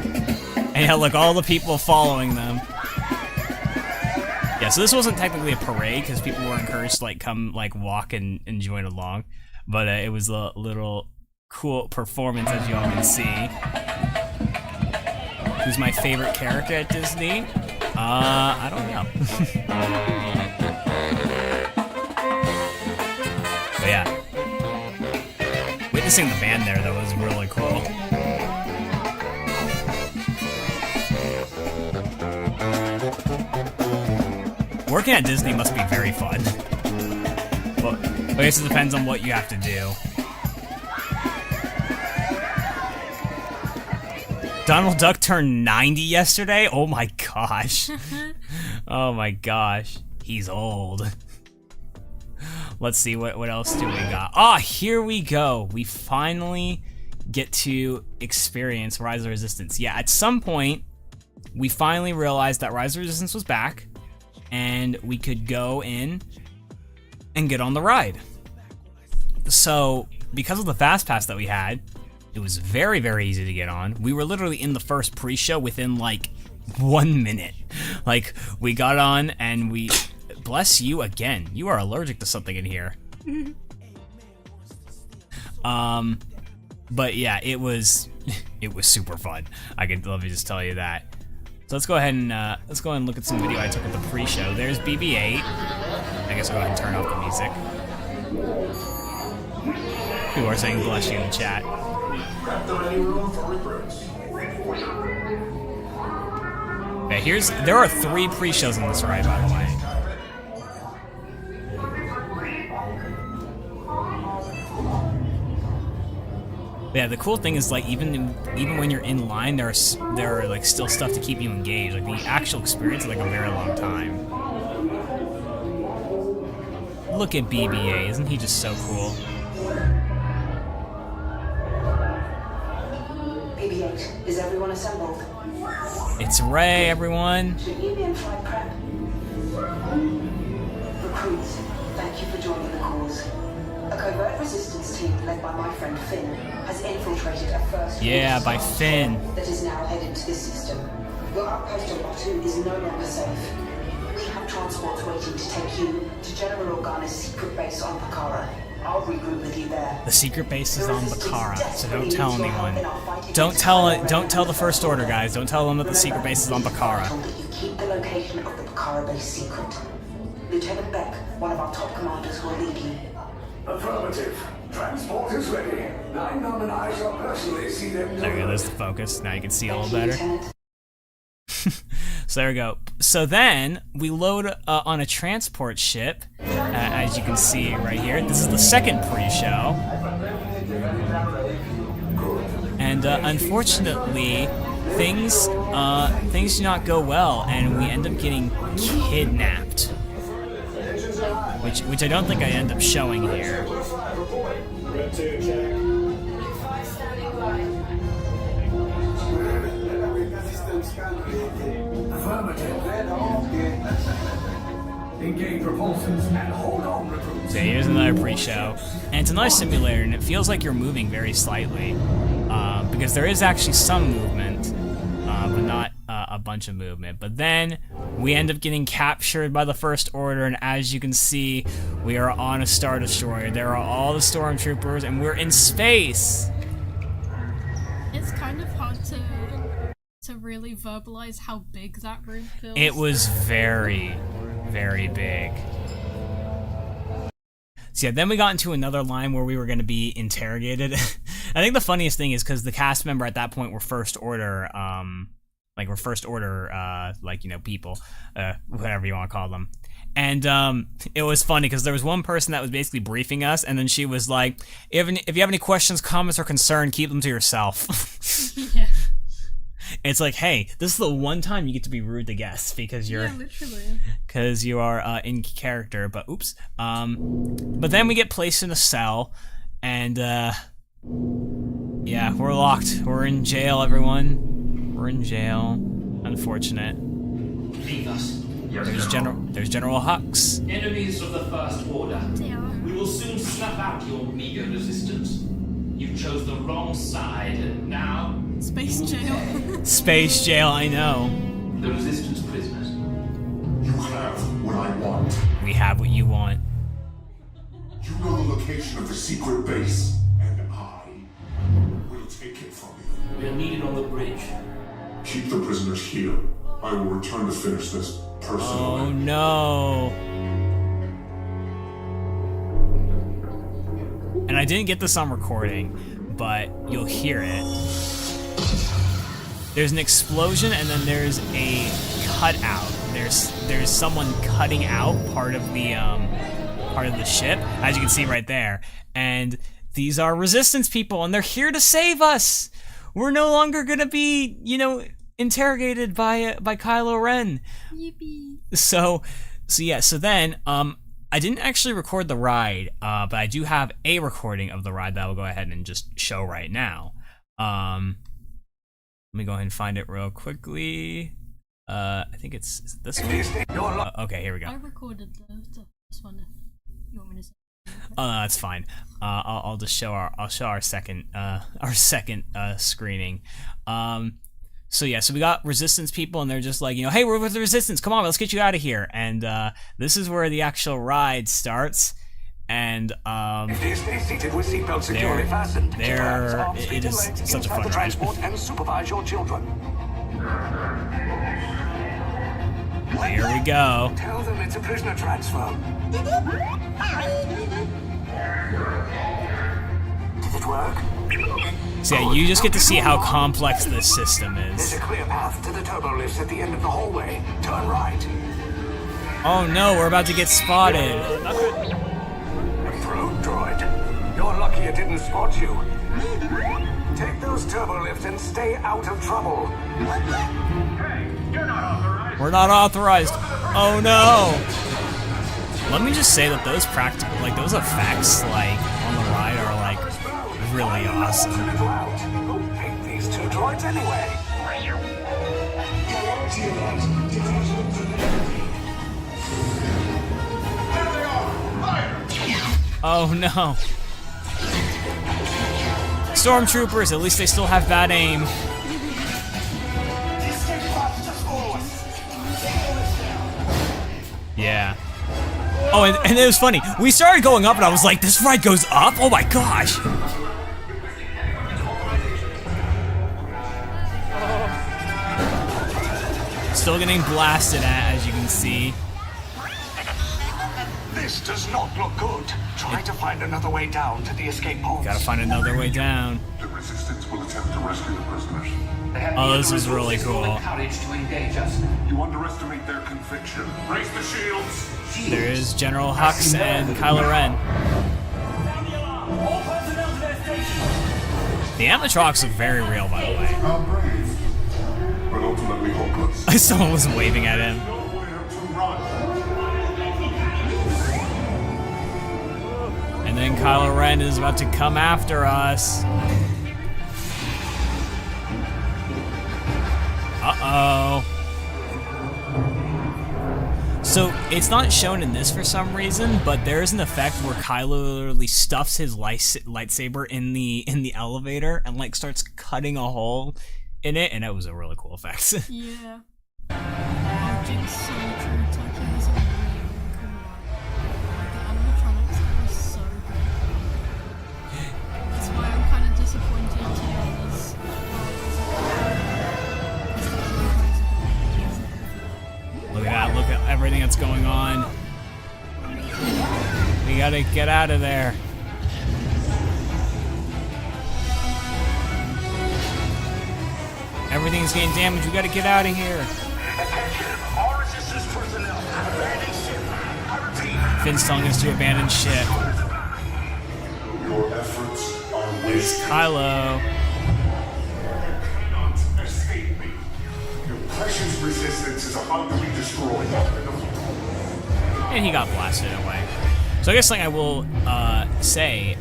and yeah, look, all the people following them. Yeah, so this wasn't technically a parade because people were encouraged to like come like walk and join along, but it was a little cool performance, as you all can see. Who's my favorite character at Disney? I don't know. But yeah, witnessing the band there though was really cool. Working at Disney must be very fun. Well, I guess it depends on what you have to do. Donald Duck turned 90 yesterday? Oh my gosh. Oh my gosh. He's old. Let's see, what else do we got? Ah, here we go. We finally get to experience Rise of the Resistance. Yeah, at some point, we finally realized that Rise of Resistance was back, and we could go in and get on the ride. So, because of the fast pass that we had, it was very, very easy to get on. We were literally in the first pre-show within like 1 minute. Like, we got on and we... Bless you again. You are allergic to something in here. But yeah, it was super fun. Let me just tell you that. So let's go ahead and look at some video I took at the pre-show. There's BB-8. I guess I'll go ahead and turn off the music. People are saying bless you in the chat. Okay, there are 3 pre-shows on this ride, by the way. Yeah, the cool thing is like even when you're in line, there are like still stuff to keep you engaged. Like the actual experience is like a very long time. Look at BB-8, isn't he just so cool? BB-8, is everyone assembled? It's Ray, everyone. Should you be in flight prep? Recruits, thank you for joining the cause. A covert resistance team led by my friend Finn has infiltrated a first by Finn that is now headed to this system. Your outpost on Batu is no longer safe. We have transports waiting to take you to General Organa's secret base on Bakara. I'll regroup with you there. The secret base is on Bakara, so don't tell anyone. Don't tell the First Order, guys. Don't tell them that the secret base is on Bakara. You keep the location of the Bakara base secret. Lieutenant Beck, one of our top commanders, will lead you. Affirmative. Transport is ready. 9 and I shall personally see them. There we go, there's the focus. Now you can see a little better. So there we go. So then we load on a transport ship, as you can see right here. This is the second pre-show. And unfortunately, things do not go well, and we end up getting kidnapped. Which I don't think I end up showing here. Engage repulsors and hold on, recruits. So here's another pre-show, and it's another simulator, and it feels like you're moving very slightly, because there is actually some movement, but not a bunch of movement. But then we end up getting captured by the First Order, and as you can see, we are on a Star Destroyer. There are all the stormtroopers, and we're in space. It's kind of hard to really verbalize how big that room feels. It was very, very big. So yeah, then we got into another line where we were going to be interrogated. I think the funniest thing is because the cast member at that point were First Order, people, whatever you want to call them. And it was funny because there was one person that was basically briefing us, and then she was like, if you have any questions, comments, or concern, keep them to yourself. Yeah. It's like, hey, this is the one time you get to be rude to guests because you're, literally, because you are in character. But oops. But then we get placed in a cell, and yeah, we're locked. We're in jail, everyone. We're in jail. Unfortunate. Leave us. There's General Hux. Enemies of the First Order. Yeah. We will soon snuff out your meager resistance. You chose the wrong side, and now... Space jail. Space jail, I know. The resistance prisoners. You have what I want. We have what you want. You know the location of the secret base, and I will take it from you. We are needed on the bridge. Keep the prisoners here. I will return to finish this personally. Oh no. And I didn't get this on recording, but you'll hear it. There's an explosion, and then there's a cutout. There's someone cutting out part of the ship, as you can see right there. And these are resistance people, and they're here to save us. We're no longer gonna be, interrogated by Kylo Ren. Yippee. So then I didn't actually record the ride, but I do have a recording of the ride that I will go ahead and just show right now. Let me go ahead and find it real quickly. I think it's is it this one. Okay, here we I go. recorded the first one. If you want me to say. Oh, no, that's fine. I'll just show our second screening. So yeah, so we got Resistance people, and they're just like, you know, hey, we're with the Resistance. Come on, let's get you out of here. And this is where the actual ride starts. And Stay seated with seatbelts securely fastened. it is such a fun ride. Transport and supervise your children. Here we go. Tell them it's a prisoner transfer. Did it work? So yeah, you just get to see how complex this system There's is. a clear path to the turbo lifts at the end of the hallway. Turn right. Oh no, we're about to get spotted. Probe droid. You're lucky it didn't spot you. Take those turbo lifts and stay out of trouble. We're not authorized. Oh no. Let me just say that those those effects, like, on the ride are, like, really awesome. Who picked these two droids anyway? Oh no. Stormtroopers, at least they still have bad aim. Yeah. Oh, and it was funny. We started going up, and I was like, this ride goes up? Oh my gosh. Still getting blasted at, as you can see. This does not look good. Try to find another way down to the escape pods. Gotta find another way down. The Resistance will attempt to rescue the prisoners. Oh, this is really cool. Courage to engage us. You underestimate their conviction. Raise the shields! There is General Hux and Kylo Ren. The animatronics look very real, by the way. How brave, but ultimately hopeless. Someone was waving at him. Nowhere to run. And then Kylo Ren is about to come after us. Uh-oh. So, it's not shown in this for some reason, but there is an effect where Kylo literally stuffs his lightsaber in the elevator and, like, starts cutting a hole in it, and that was a really cool effect. Yeah. Oh, Jinx so true. Tokyo is a really cool ride. The animatronics are so good. That's why I'm kind of disappointed to this Look at that, look at everything that's going on. We gotta get out of there. Everything's getting damaged, we gotta get out of here. Attention, all resistance personnel. Abandon ship. I repeat. Finn's telling us to abandon ship. Your efforts are There's wasted. Kylo. Cannot escape me. Your precious Resistance is about to be destroyed. And he got blasted away. So I guess something I will say,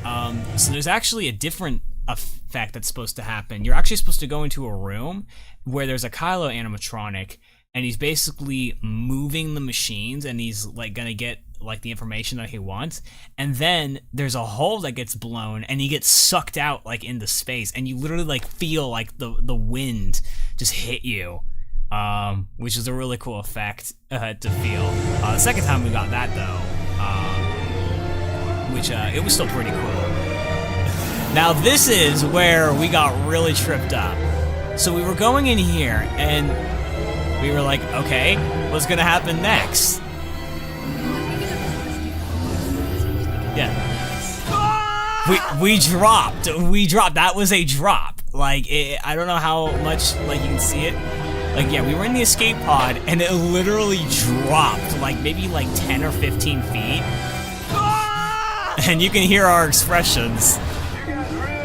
so there's actually a different effect that's supposed to happen. You're actually supposed to go into a room where there's a Kylo animatronic, and he's basically moving the machines, and he's like gonna get like the information that he wants, and then there's a hole that gets blown, and he gets sucked out like into space, and you literally like feel like the wind just hit you. Which is a really cool effect to feel. The second time we got that though, which it was still pretty cool. Now this is where we got really tripped up. So we were going in here and we were like, okay, what's gonna happen next? Yeah. We dropped. That was a drop. Like, I don't know how much like you can see it. Like, yeah, we were in the escape pod, and it literally dropped, like, maybe, like, 10 or 15 feet. And you can hear our expressions.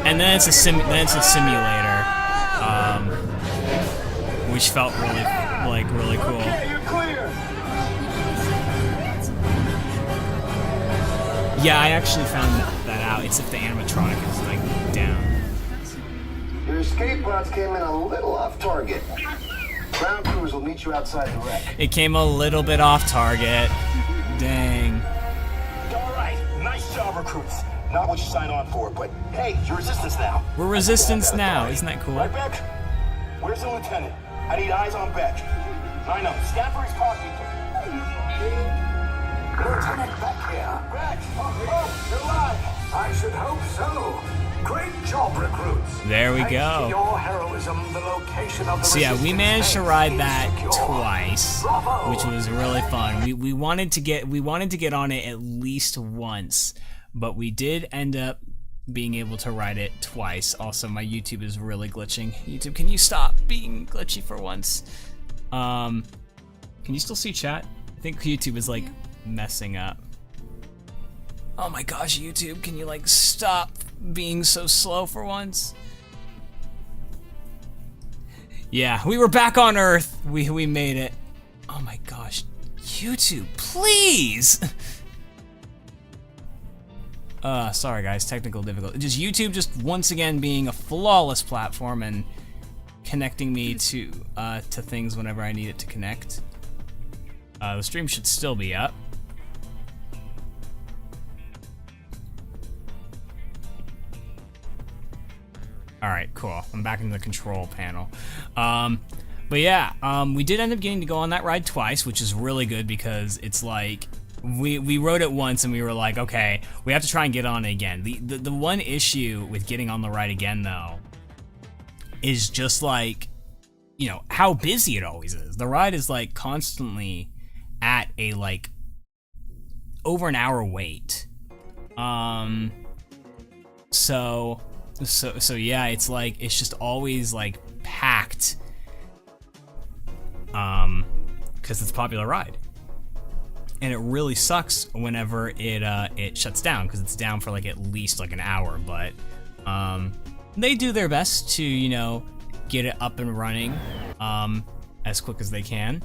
And then it's a simulator, which felt really, like, really cool. Yeah, I actually found that out. It's if the animatronic is, like, down. Your escape pods came in a little off target. Ground crews will meet you outside the wreck. It came a little bit off target. Dang. All right, nice job, recruits. Not what you signed on for, but hey, you're resistance now. We're resistance now. Isn't that cool? Right, Beck? Where's the lieutenant? I need eyes on Beck. I know. Stanford's talking to Lieutenant Beck here. Beck! Oh, you're alive. I should hope so. Great job, recruits. There we Thanks go. to your heroism, the location of the So yeah, we resistance managed to base ride is that secure. twice, Bravo. which was really fun. We wanted to get on it at least once, but we did end up being able to ride it twice. Also, my YouTube is really glitching. YouTube, can you stop being glitchy for once? Can you still see chat? I think YouTube is like messing up. Oh my gosh, YouTube, can you like stop being so slow for once? Yeah, we were back on Earth. We made it. Oh my gosh, YouTube, please. Sorry guys, technical difficulty. Just YouTube just once again being a flawless platform and connecting me to things whenever I need it to connect. The stream should still be up. Alright, cool. I'm back in the control panel. But yeah, we did end up getting to go on that ride twice, which is really good because it's like, we rode it once and we were like, okay, we have to try and get on it again. The one issue with getting on the ride again, though, is just like, you know, how busy it always is. The ride is like constantly at a like over an hour wait. So yeah, it's like, it's just always like packed, because it's a popular ride, and it really sucks whenever it shuts down, because it's down for like at least like an hour. But they do their best to, you know, get it up and running as quick as they can.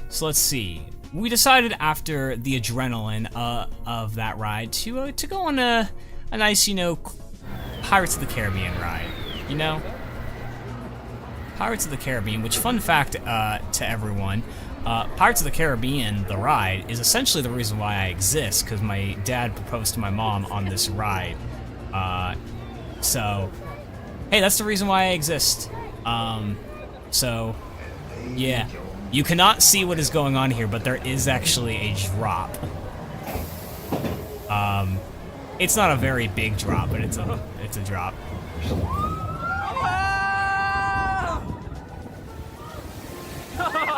So let's see. We decided after the adrenaline of that ride to go on a nice, you know, Pirates of the Caribbean ride, you know? Pirates of the Caribbean, which, fun fact to everyone, Pirates of the Caribbean, the ride, is essentially the reason why I exist, because my dad proposed to my mom on this ride. So, hey, that's the reason why I exist. So, yeah. You cannot see what is going on here, but there is actually a drop. It's not a very big drop, but it's a drop.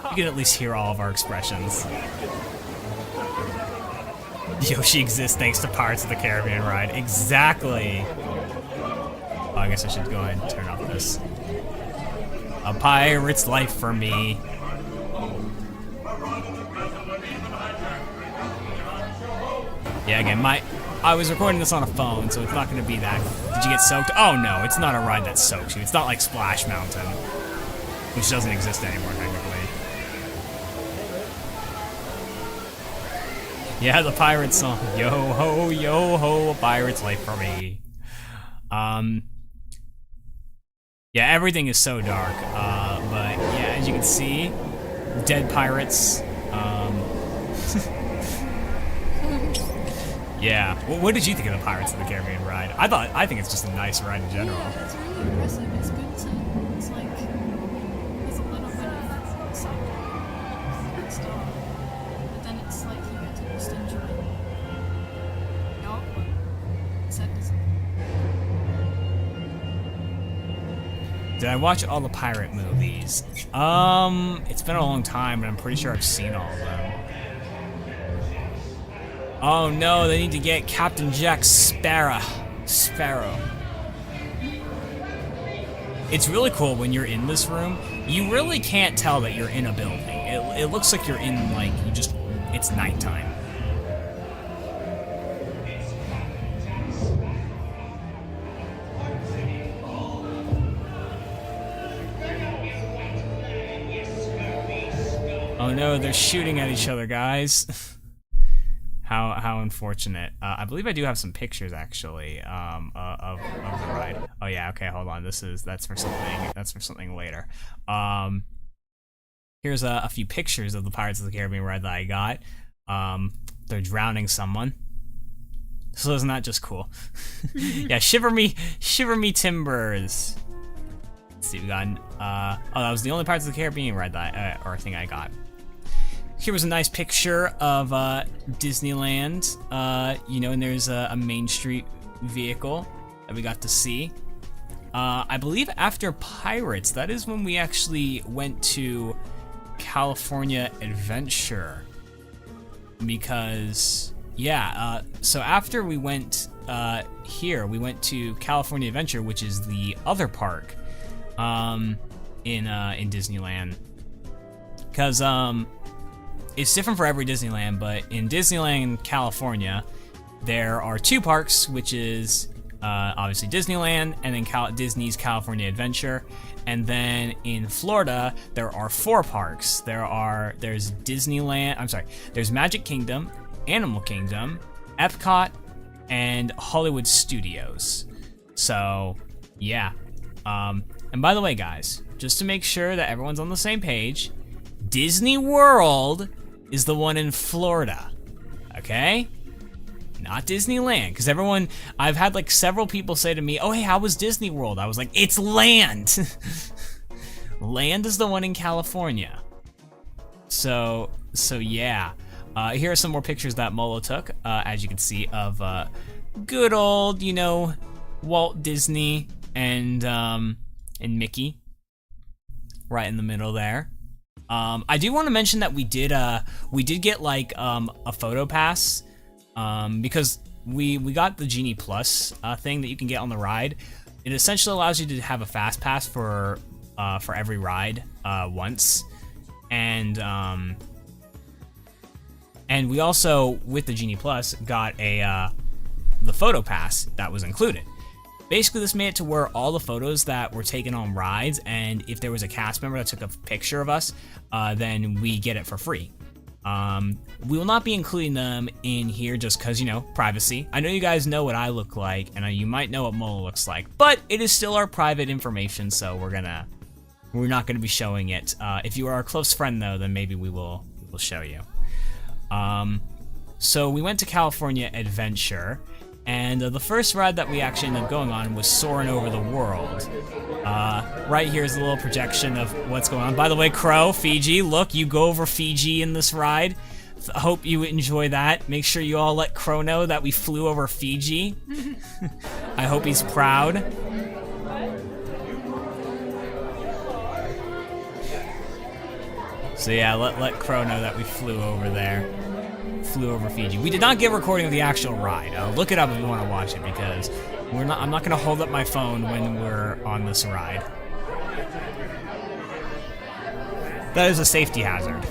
You can at least hear all of our expressions. Yoshi exists thanks to Pirates of the Caribbean ride. Exactly. Oh, I guess I should go ahead and turn off this. A pirate's life for me. Yeah, again, I was recording this on a phone, so it's not going to be that. Did you get soaked? Oh no, it's not a ride that soaks you. It's not like Splash Mountain, which doesn't exist anymore, technically. Yeah, the pirate song. Yo ho, a pirate's life for me. Yeah, everything is so dark. But yeah, as you can see, dead pirates. Yeah. Well, what did you think of the Pirates of the Caribbean ride? I think it's just a nice ride in general. Yeah, it's really impressive. It's good to, it's like, there's a little bit of sound at the start, but then it's like you get to just enjoy the artwork. Except it's Did I watch all the pirate movies? It's been a long time, but I'm pretty sure I've seen all of them. Oh no, they need to get Captain Jack Sparrow. It's really cool when you're in this room. You really can't tell that you're in a building. It looks like you're in, like, it's nighttime. Oh no, they're shooting at each other, guys. How unfortunate. I believe I do have some pictures actually of the ride. Oh yeah, okay, hold on. That's for something later. Here's a few pictures of the Pirates of the Caribbean ride that I got. They're drowning someone. So isn't that just cool? Yeah, shiver me timbers. Let's see, we got oh, that was the only Pirates of the Caribbean ride that or thing I got. Here was a nice picture of Disneyland, you know, and there's a Main Street vehicle that we got to see. I believe after Pirates, that is when we actually went to California Adventure. Because, yeah, so after we went here, we went to California Adventure, which is the other park in Disneyland. Because, it's different for every Disneyland, but in Disneyland, California, there are 2 parks, which is obviously Disneyland and then Disney's California Adventure. And then in Florida, there are 4 parks. There's Disneyland, there's Magic Kingdom, Animal Kingdom, Epcot, and Hollywood Studios. So, yeah. And by the way, guys, just to make sure that everyone's on the same page, Disney World is the one in Florida, okay? Not Disneyland, because I've had like several people say to me, oh hey, how was Disney World? I was like, it's Land! Land is the one in California. So yeah. Here are some more pictures that Molo took, as you can see, of good old, you know, Walt Disney and Mickey, right in the middle there. I do want to mention that we did get like a photo pass, because we got the Genie Plus thing that you can get on the ride. It essentially allows you to have a fast pass for every ride once, and we also, with the Genie Plus, got the photo pass that was included. Basically, this made it to where all the photos that were taken on rides, and if there was a cast member that took a picture of us, then we get it for free. We will not be including them in here just because, you know, privacy. I know you guys know what I look like, and you might know what Molo looks like, but it is still our private information, so we're not gonna be showing it. If you are our close friend, though, then maybe we will show you. So we went to California Adventure. And the first ride that we actually ended up going on was Soarin' Over the World. Right here is a little projection of what's going on. By the way, Crow, Fiji, look, you go over Fiji in this ride. I hope you enjoy that. Make sure you all let Crow know that we flew over Fiji. I hope he's proud. So yeah, let Crow know that we flew over there. Flew over Fiji. We did not get a recording of the actual ride. Look it up if you want to watch it, because I'm not going to hold up my phone when we're on this ride. That is a safety hazard.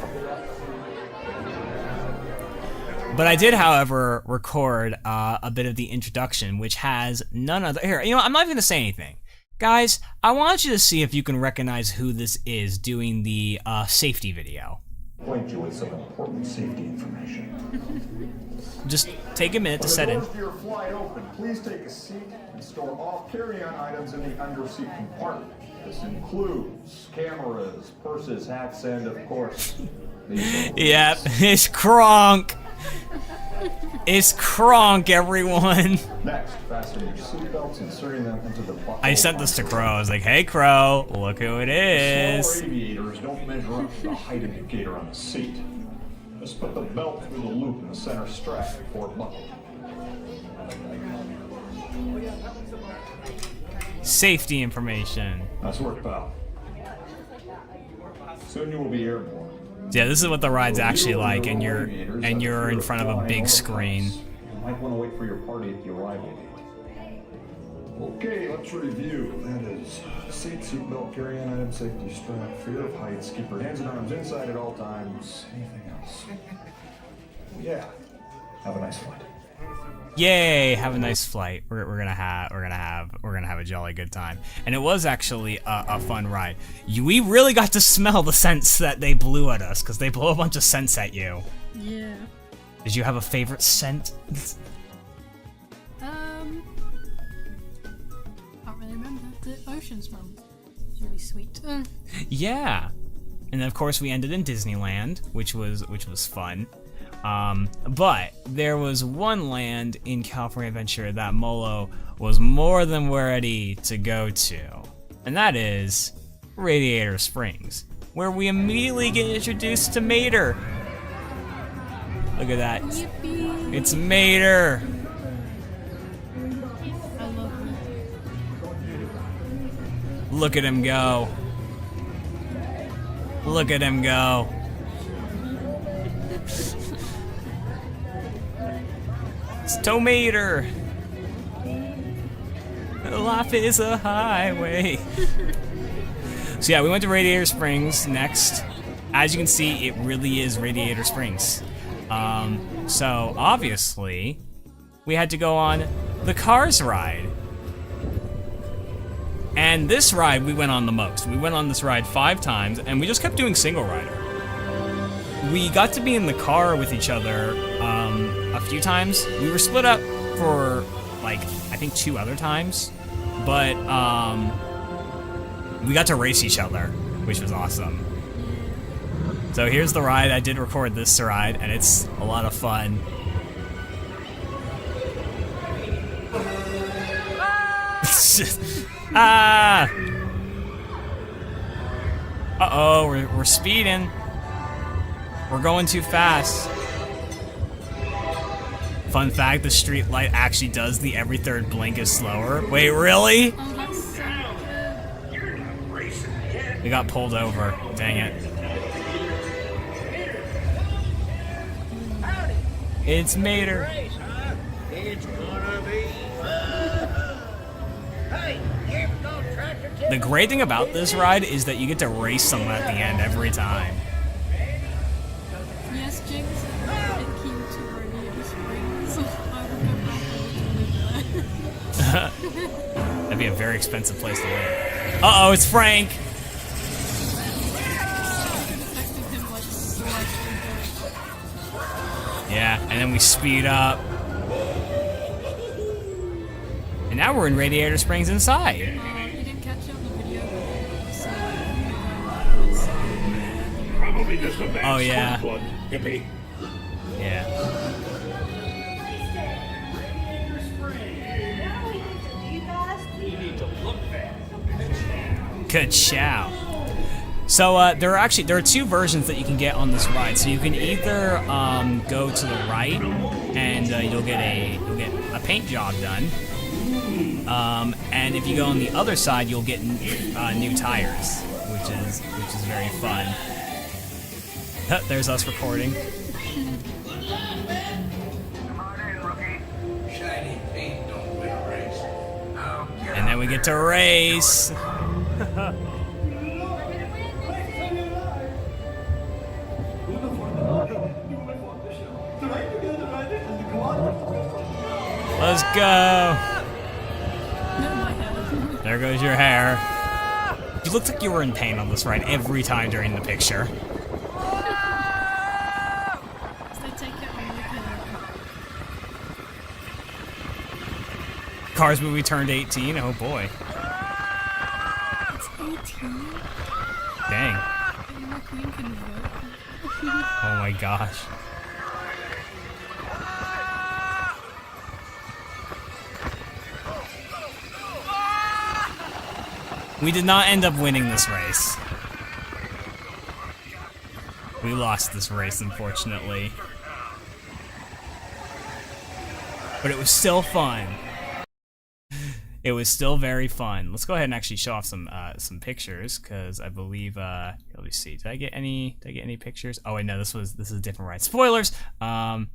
But I did, however, record a bit of the introduction, which has none other. Here, you know, I'm not even going to say anything. Guys, I want you to see if you can recognize who this is doing the safety video. Acquaint you with some important safety information. Just take a minute to set in. For your flight open, please take a seat and store all carry-on items in the underseat compartment. This includes cameras, purses, hats, and of course, yep, it's Kronk. It's Kronk, everyone. Next, fasten your seatbelts, inserting them into the buckle. I sent this to Crow. I was like, hey, Crow, look who it is. Small radiators don't measure up to the height indicator on the seat. Just put the belt through the loop in the center strap before buckling. Safety information. Nice work, pal. Soon you will be airborne. Yeah, this is what the ride's actually like, and you're in front of a big screen. You might want to wait for your party at the arrival gate. Okay, let's review. That is seat belt, carry-on item, safety strap, fear of heights, keep your hands and arms inside at all times. Anything else? Yeah. Have a nice flight. Yay! Have a nice flight. We're gonna have a jolly good time, and it was actually a fun ride. We really got to smell the scents that they blew at us, because they blow a bunch of scents at you. Yeah. Did you have a favorite scent? Can't really remember. The ocean smell was really sweet. Yeah. And then of course we ended in Disneyland, which was fun. But there was one land in California Adventure that Molo was more than ready to go to, and that is Radiator Springs, where we immediately get introduced to Mater. Look at that. Yippee! It's Mater. I love it. Look at him go. Look at him go. It's Tomater. Life is a highway. So yeah, we went to Radiator Springs next. As you can see, it really is Radiator Springs. So obviously, we had to go on the Cars ride. And this ride we went on the most. We went on this ride 5 times, and we just kept doing single rider. We got to be in the car with each other a few times. We were split up for like, I think 2 other times, but we got to race each other, which was awesome. So here's the ride. I did record this ride, and it's a lot of fun. Ah! Uh-oh, we're speeding. We're going too fast. Fun fact, the street light actually does the every 3rd blink is slower. Wait, really? Oh, that's so good. We got pulled over. Dang it. It's Mater. The great thing about this ride is that you get to race someone at the end every time. Yes, Jinx, thank you to Radiator Springs. I will go back to live there. That'd be a very expensive place to live. Uh-oh, it's Frank! Expected him like slightly Yeah, and then we speed up. And now we're in Radiator Springs inside. You didn't catch it on the video, so Probably just a bad Oh, yeah. spark plug, hippie. Yeah. Good chow. So there are 2 versions that you can get on this ride. So you can either go to the right and you'll get a paint job done. And if you go on the other side, you'll get new tires, which is very fun. There's us recording. And then we get to race. Let's go. There goes your hair. You looked like you were in pain on this ride every time during the picture. they take it on like Cars movie turned 18. Oh boy. it's 18. Dang. My queen can vote. Oh my gosh. We did not end up winning this race. We lost this race, unfortunately. But it was still fun. It was still very fun. Let's go ahead and actually show off some pictures, because I believe let me see. Did I get any pictures? Oh wait, no, this is a different ride. Spoilers. Oh,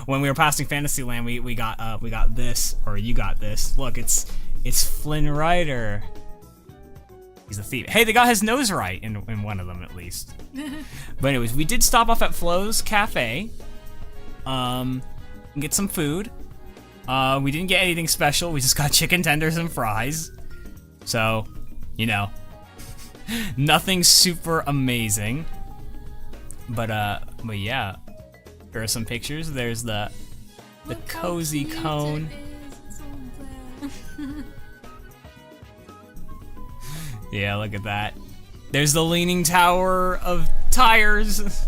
when we were passing Fantasyland, we got this, or you got this. Look, it's Flynn Rider. He's a thief. Hey, they got his nose right in one of them at least. But anyways, we did stop off at Flo's Cafe. And get some food. We didn't get anything special. We just got chicken tenders and fries. So, you know, nothing super amazing. But yeah. There are some pictures. There's the Look how cozy cute cone. it is. It's all there. Yeah, look at that. There's the leaning tower of tires.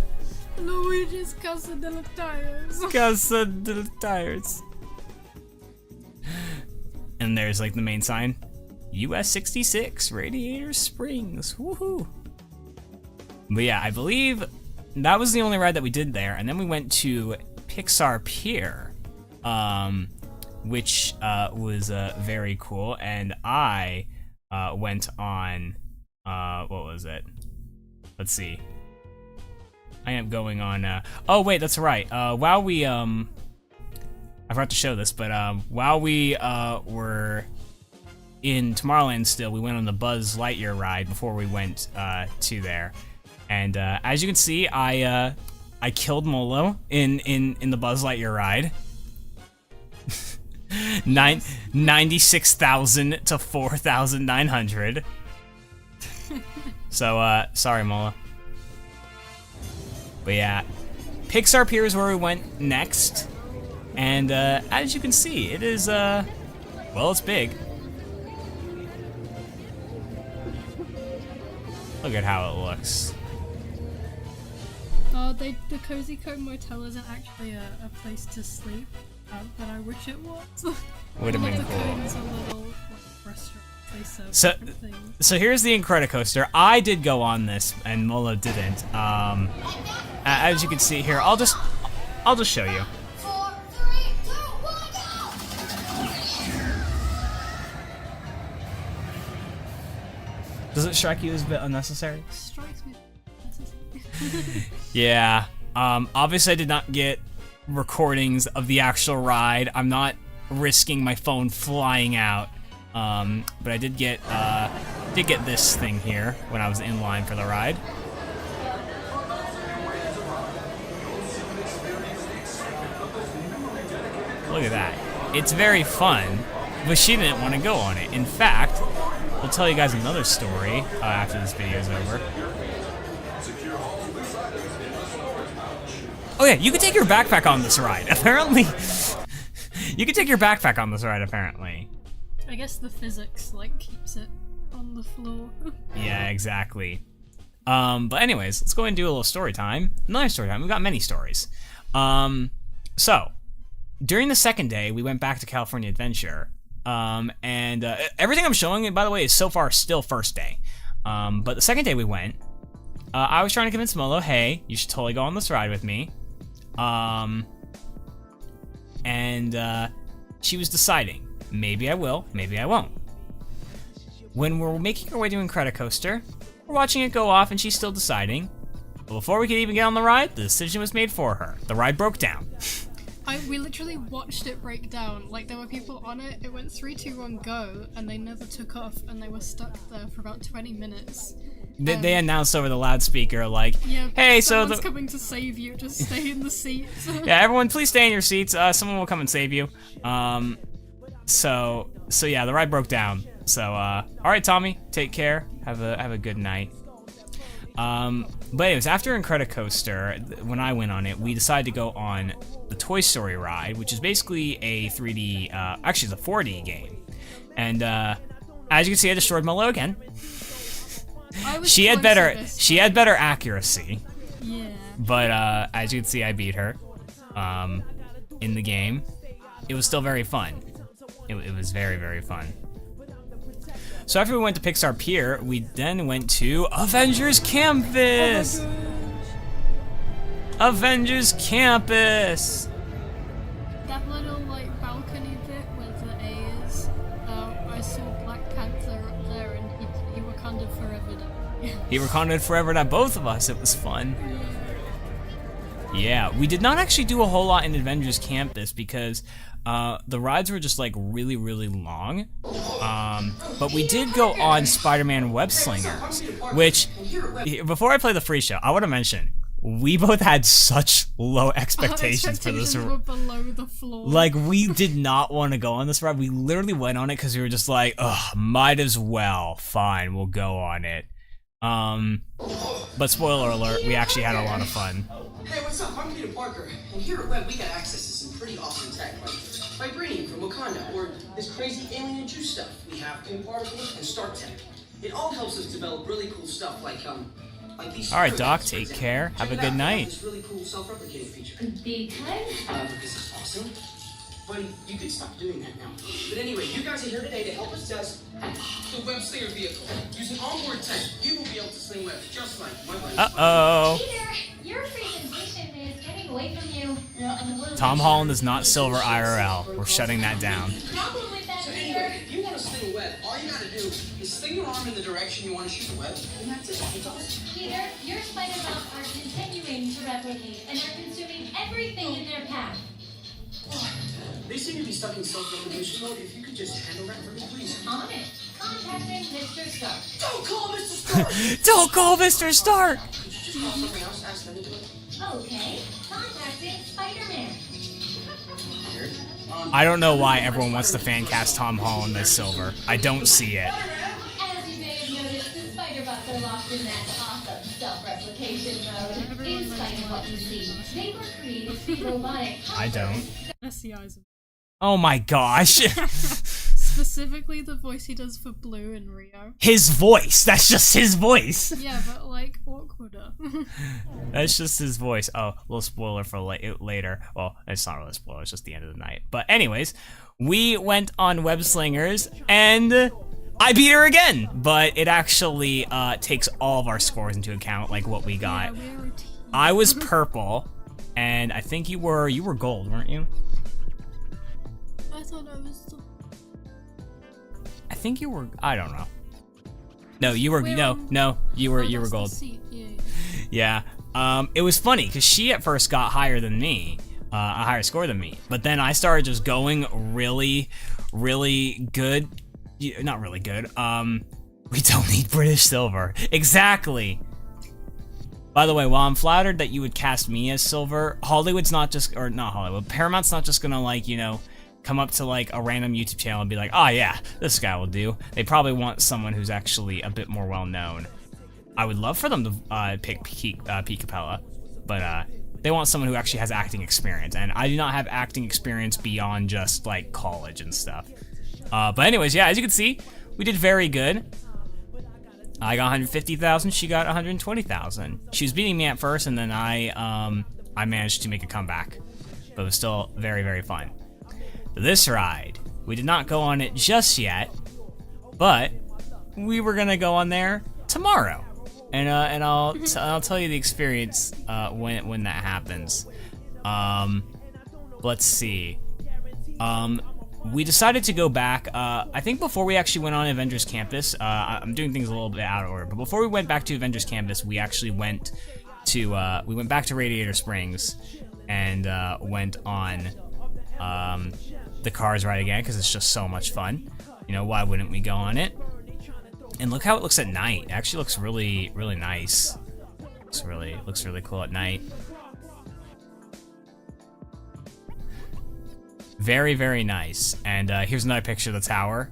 Luigi's Casa de los Tires. Casa de los Tires. And there's like the main sign. US 66 Radiator Springs. Woohoo. But yeah, I believe that was the only ride that we did there. And then we went to Pixar Pier, which was very cool. And I went on, what was it? Let's see. I am going on, oh wait, that's right. While we, I forgot to show this, but while we were in Tomorrowland still, we went on the Buzz Lightyear ride before we went to there. And as you can see, I killed Molo in the Buzz Lightyear ride. 96,000 to 4,900. So, sorry, Molo. But yeah, Pixar Pier is where we went next. And as you can see, it is, well, it's big. Look at how it looks. The Cozy Cone Motel isn't actually a place to sleep, but I wish it was. Would have been The cool. cone's a little restaurant. They serve So, different things. so here's the Incredicoaster. I did go on this, and Molo didn't. As you can see here, I'll just show you. 4, 3, 2, 1, go! Does it strike you as a bit unnecessary? Strikes me. Yeah. Obviously I did not get recordings of the actual ride. I'm not risking my phone flying out. But I did get this thing here when I was in line for the ride. Look at that. It's very fun, but she didn't want to go on it. In fact, we'll tell you guys another story after this video is over. Oh yeah, you can take your backpack on this ride. Apparently, you can take your backpack on this ride. Apparently. I guess the physics like keeps it on the floor. Yeah, exactly. But anyways, let's go and do a little story time. Another story time. We've got many stories. So during the second day, we went back to California Adventure. And everything I'm showing you, by the way, is so far still first day. But the second day we went, I was trying to convince Molo, hey, you should totally go on this ride with me. And she was deciding, maybe I will, maybe I won't. When we're making our way to Incredicoaster, we're watching it go off and she's still deciding. But before we could even get on the ride, the decision was made for her. The ride broke down. We literally watched it break down. Like, there were people on it, it went 3, 2, 1, go, and they never took off, and they were stuck there for about 20 minutes. They announced over the loudspeaker, like, Yeah, hey, so someone's coming to save you, just stay in the seats. yeah, everyone, please stay in your seats. Someone will come and save you. So yeah, the ride broke down. So, all right, Tommy, take care. Have a good night. But anyways, after Incredicoaster, when I went on it, we decided to go on the Toy Story ride, which is basically a 3D, actually it's a 4D game. And as you can see, I destroyed Molo again. She had better accuracy. Yeah. But as you can see, I beat her in the game. It was still very fun. It was very, very fun. So after we went to Pixar Pier, we then went to Avengers Campus! Oh Avengers Campus! That little, like, balcony bit where the A is, I saw Black Panther up there and he Wakanda forever. He Wakanda forever to both of us. It was fun. Yeah, we did not actually do a whole lot in Avengers Campus because the rides were just like really, really long. But we did go on Spider-Man Web Slingers, which, before I play the free show, I want to mention, we both had such low expectations for this. Were below the floor. Like, we did not want to go on this ride. We literally went on it because we were just like, ugh, might as well. Fine, we'll go on it. But spoiler alert, we actually had a lot of fun. Hey, what's up? I'm Peter Parker, and here at Web we got access to some pretty awesome tech, like vibranium from Wakanda, or this crazy alien juice stuff. We have pin particles and Stark tech. It all helps us develop really cool stuff, like these. All right, Doc, for take example. care. Check Have a it good out. night. This really cool self-replicating feature. Because? Because it's awesome. Buddy, you could stop doing that now. But anyway, you guys are here today to help us test the web slinger vehicle. Using onboard tech, you will be able to sling web just like my buddy. Uh-oh. Peter, your presentation is getting away from you. Tom Holland is not Silver IRL. We're shutting that down. Problem with that, So Peter. anyway, if you want to sling a web, all you gotta do is sling your arm in the direction you want to shoot the web, and that's it. It's awesome. Peter, your spider bots are continuing to replicate and are consuming everything in their path. They seem to be stuck in self-replication mode. If you could just handle that for me, please. On it. Contacting Mr. Stark. Don't call Mr. Stark! Don't call Mr. Stark! Could you just call someone else, ask them to do it? Okay. Contacting Spider-Man. Weird. I don't know why everyone wants to fan cast Tom Holland as Silver. I don't see it. As you may have noticed, the spider bots are locked in that awesome self-replication mode. In spite of what you see, they were created to be robotic. I don't. That's the eyes of Oh my gosh. Specifically the voice he does for Blue in Rio. His voice. That's just his voice. Yeah, but like awkwarder. That's just his voice. Oh, little spoiler for later. Well, it's not really a spoiler. It's just the end of the night. But anyways, we went on Web Slingers and I beat her again. But it actually takes all of our scores into account, like what we got. Yeah, we're a team. I was purple, and I think you were gold, weren't you? I thought I was the... I think you were. I don't know. No, you were. We're No, on- no, you were. Oh, You were that's the gold. seat. Yeah. Yeah. It was funny because she at first got higher than me, a higher score than me. But then I started just going really, really good. Not really good. We don't need British Silver. Exactly. By the way, while I'm flattered that you would cast me as Silver, Hollywood's not just, or not Hollywood, Paramount's not just gonna like, you know, come up to like a random YouTube channel and be like, oh yeah, this guy will do. They probably want someone who's actually a bit more well known. I would love for them to pick Pete Capella, but they want someone who actually has acting experience, and I do not have acting experience beyond just like college and stuff. But anyways, yeah, as you can see, we did very good. I got 150,000, she got 120,000. She was beating me at first, and then I managed to make a comeback, but it was still very, very fun. This ride, we did not go on it just yet, but we were gonna go on there tomorrow, and I'll tell you the experience when that happens. Let's see. We decided to go back. I think before we actually went on Avengers Campus, I'm doing things a little bit out of order, but before we went back to Avengers Campus, we actually went back to Radiator Springs and went on the Cars ride again because it's just so much fun. You know, why wouldn't we go on it? And look how it looks at night. It actually looks really, really nice. Looks really cool at night. Very, very nice. And here's another picture of the tower.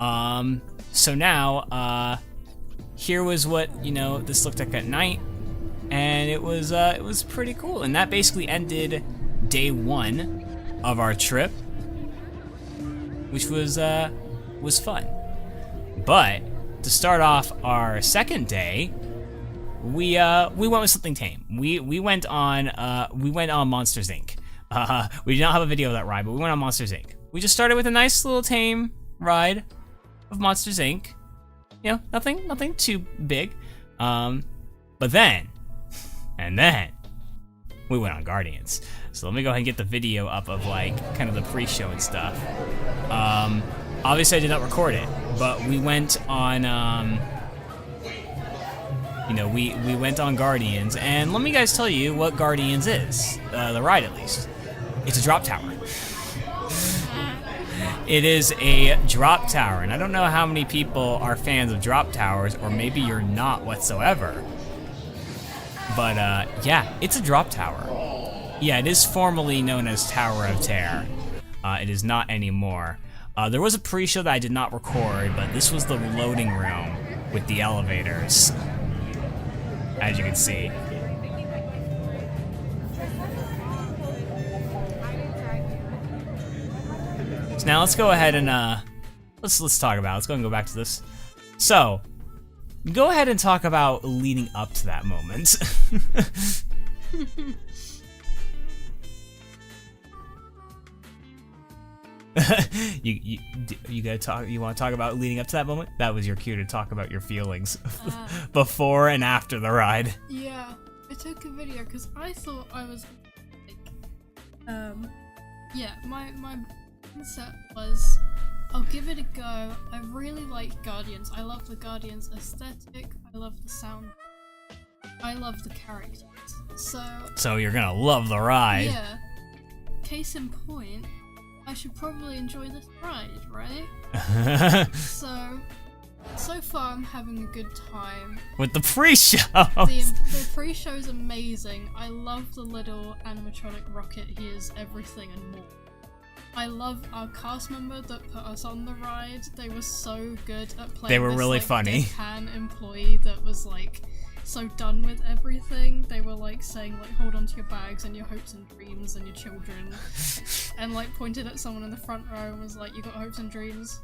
So now, here was what, you know, this looked like at night, and it was pretty cool. And that basically ended day 1 of our trip, which was fun. But to start off our second day, we went with something tame. We went on Monsters Inc. We did not have a video of that ride, but we went on Monsters Inc. We just started with a nice little tame ride of Monsters Inc. You know, nothing too big. But then we went on Guardians. So let me go ahead and get the video up of like kind of the pre-show and stuff. Obviously I did not record it, but we went on you know, we went on Guardians, and let me guys tell you what Guardians is, the ride at least. It's a drop tower. It is a drop tower, and I don't know how many people are fans of drop towers, or maybe you're not whatsoever. But yeah, it's a drop tower. Yeah, it is formerly known as Tower of Terror. It is not anymore. There was a pre-show that I did not record, but this was the loading room with the elevators, as you can see. So now let's go ahead and let's talk about it. Let's go and go back to this. So, go ahead and talk about leading up to that moment. you gotta talk. You want to talk about leading up to that moment? That was your cue to talk about your feelings before and after the ride. Yeah, I took a video because I thought I was like, yeah, my concept was I'll give it a go. I really like Guardians. I love the Guardians aesthetic. I love the sound. I love the characters. So you're gonna love the ride. Yeah. Case in point, I should probably enjoy this ride, right? So far I'm having a good time. With the pre-show! The pre-show's amazing. I love the little animatronic rocket. He is everything and more. I love our cast member that put us on the ride. They were so good at playing. They were really funny. Deadpan employee that was like so done with everything. They were like saying like hold on to your bags and your hopes and dreams and your children, and like pointed at someone in the front row and was like, you got hopes and dreams,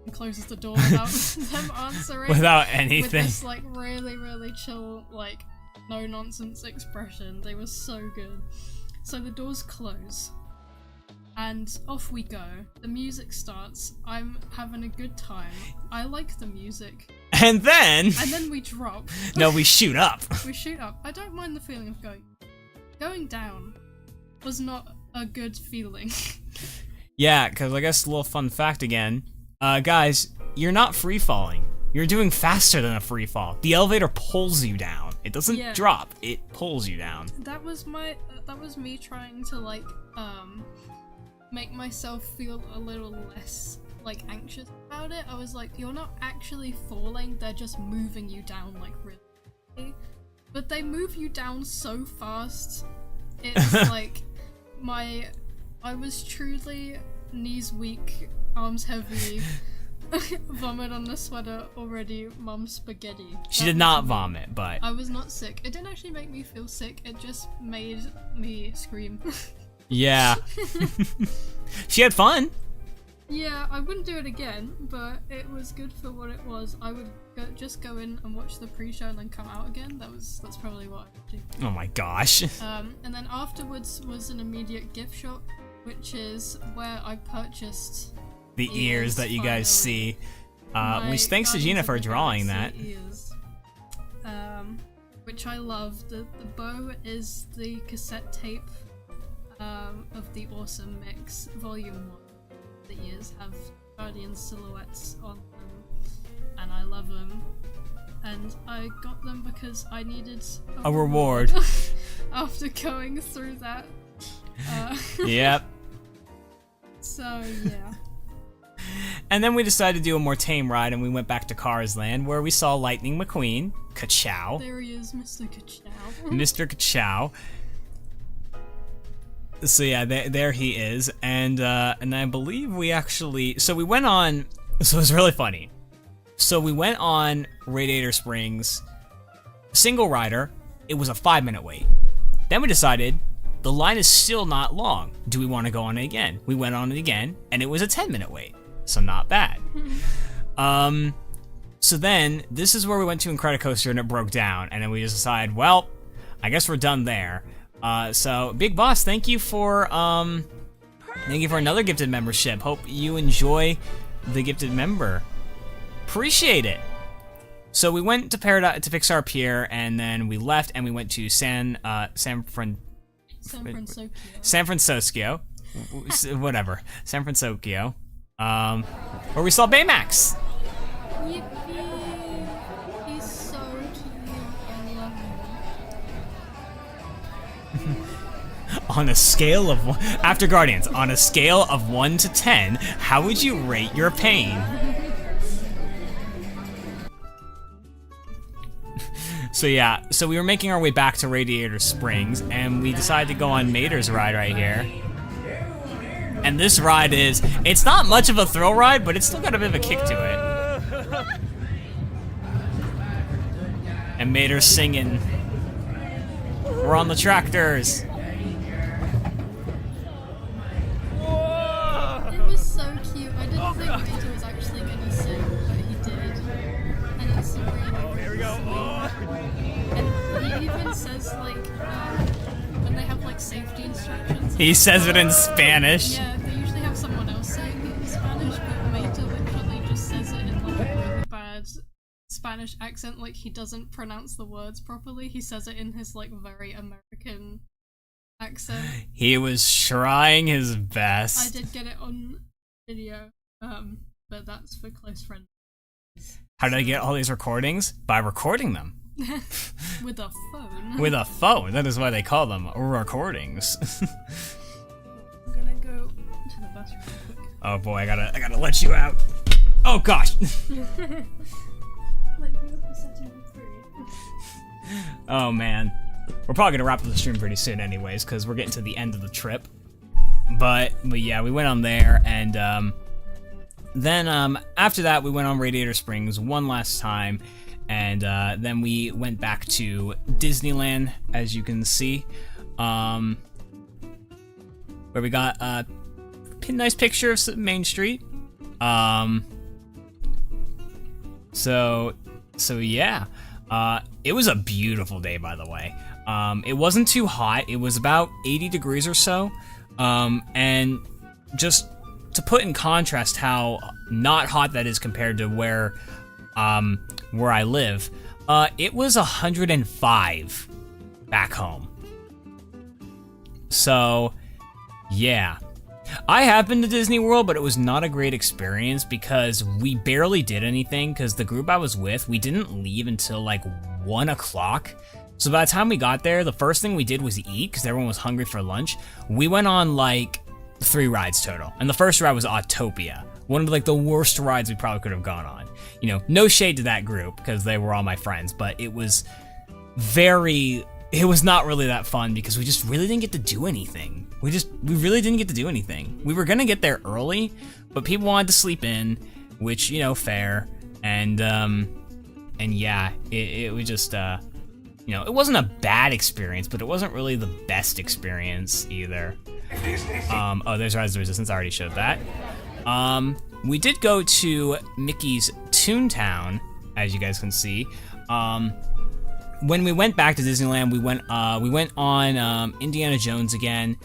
and closes the door without them answering. Without anything. With this like really chill, like no nonsense expression. They were so good. So the doors close. And off we go. The music starts. I'm having a good time. I like the music. And then we drop. No, we shoot up. We shoot up. I don't mind the feeling of going down was not a good feeling. Yeah, because I guess a little fun fact again. Guys, you're not free falling. You're doing faster than a free fall. The elevator pulls you down. It doesn't drop. It pulls you down. That was me trying to like make myself feel a little less like anxious about it. I was like, you're not actually falling, they're just moving you down like really. But they move you down so fast. It's like I was truly knees weak, arms heavy, vomit on the sweater already, mum spaghetti. She did not vomit, but I was not sick. It didn't actually make me feel sick, it just made me scream. Yeah. She had fun. Yeah, I wouldn't do it again, but it was good for what it was. I would just go in and watch the pre-show and then come out again. That's probably what I would do. Oh my gosh. And then afterwards was an immediate gift shop, which is where I purchased the ears that you guys see. Which thanks to Gina for drawing that. Ears, which I love. The bow is the cassette tape of the Awesome Mix Volume 1. The ears have Guardian silhouettes on them, and I love them. And I got them because I needed a reward after going through that. Yep. So yeah. And then we decided to do a more tame ride, and we went back to Cars Land, where we saw Lightning McQueen, Ka-chow. There he is, Mr. Ka-chow. Mr. Ka-chow. So yeah, there he is, and I believe we actually, so we went on, so it was really funny. So we went on Radiator Springs, single rider, it was a 5-minute wait. Then we decided, the line is still not long, do we want to go on it again? We went on it again, and it was a 10-minute wait, so not bad. So then, this is where we went to Incredicoaster and it broke down, and then we just decided, well, I guess we're done there. So Big Boss, thank you for another gifted membership. Hope you enjoy the gifted member. Appreciate it. So we went to Pixar Pier, and then we left and we went to San Francisco, whatever, San Francisco, where we saw Baymax. Yippee! He's so cute. I love him. On a scale of after Guardians, on a scale of 1 to 10, how would you rate your pain? So yeah, so we were making our way back to Radiator Springs, and we decided to go on Mater's ride right here. And this ride it's not much of a thrill ride, but it's still got a bit of a kick to it. and made her singing. We're on the tractors. It was so cute. I didn't think Radiator was actually gonna sing, but he did. And it's really Here we go. And he even says like when they have like safety instructions. He says it in Spanish. Yeah, they usually have someone else saying it in Spanish, but Mater literally just says it in like a really bad Spanish accent, like he doesn't pronounce the words properly. He says it in his like very American accent. He was trying his best. I did get it on video, but that's for close friends. How did I get all these recordings? By recording them. With a phone. With a phone. That is why they call them recordings. I'm gonna go to the bathroom real quick. Oh boy, I gotta let you out. Oh gosh. Oh man. We're probably gonna wrap up the stream pretty soon anyways, because we're getting to the end of the trip. But yeah, we went on there, and then after that we went on Radiator Springs one last time, and then we went back to Disneyland, as you can see, where we got a nice picture of Main Street. So yeah, it was a beautiful day, by the way. It wasn't too hot. It was about 80 degrees or so. And just to put in contrast how not hot that is compared to where I live, it was 105 back home. So yeah. I have been to Disney World, but it was not a great experience because we barely did anything, because the group I was with, we didn't leave until like 1 o'clock. So by the time we got there, the first thing we did was eat, because everyone was hungry for lunch. We went on like 3 rides total, and the first ride was Autopia, one of like the worst rides we probably could have gone on. You know, no shade to that group, because they were all my friends, but it was not really that fun because we just really didn't get to do anything. We really didn't get to do anything. We were gonna get there early, but people wanted to sleep in, which, you know, fair. And yeah, it was just, you know, it wasn't a bad experience, but it wasn't really the best experience either. Oh, there's Rise of the Resistance, I already showed that. We did go to Mickey's Toontown, as you guys can see. When we went back to Disneyland, we went on Indiana Jones again.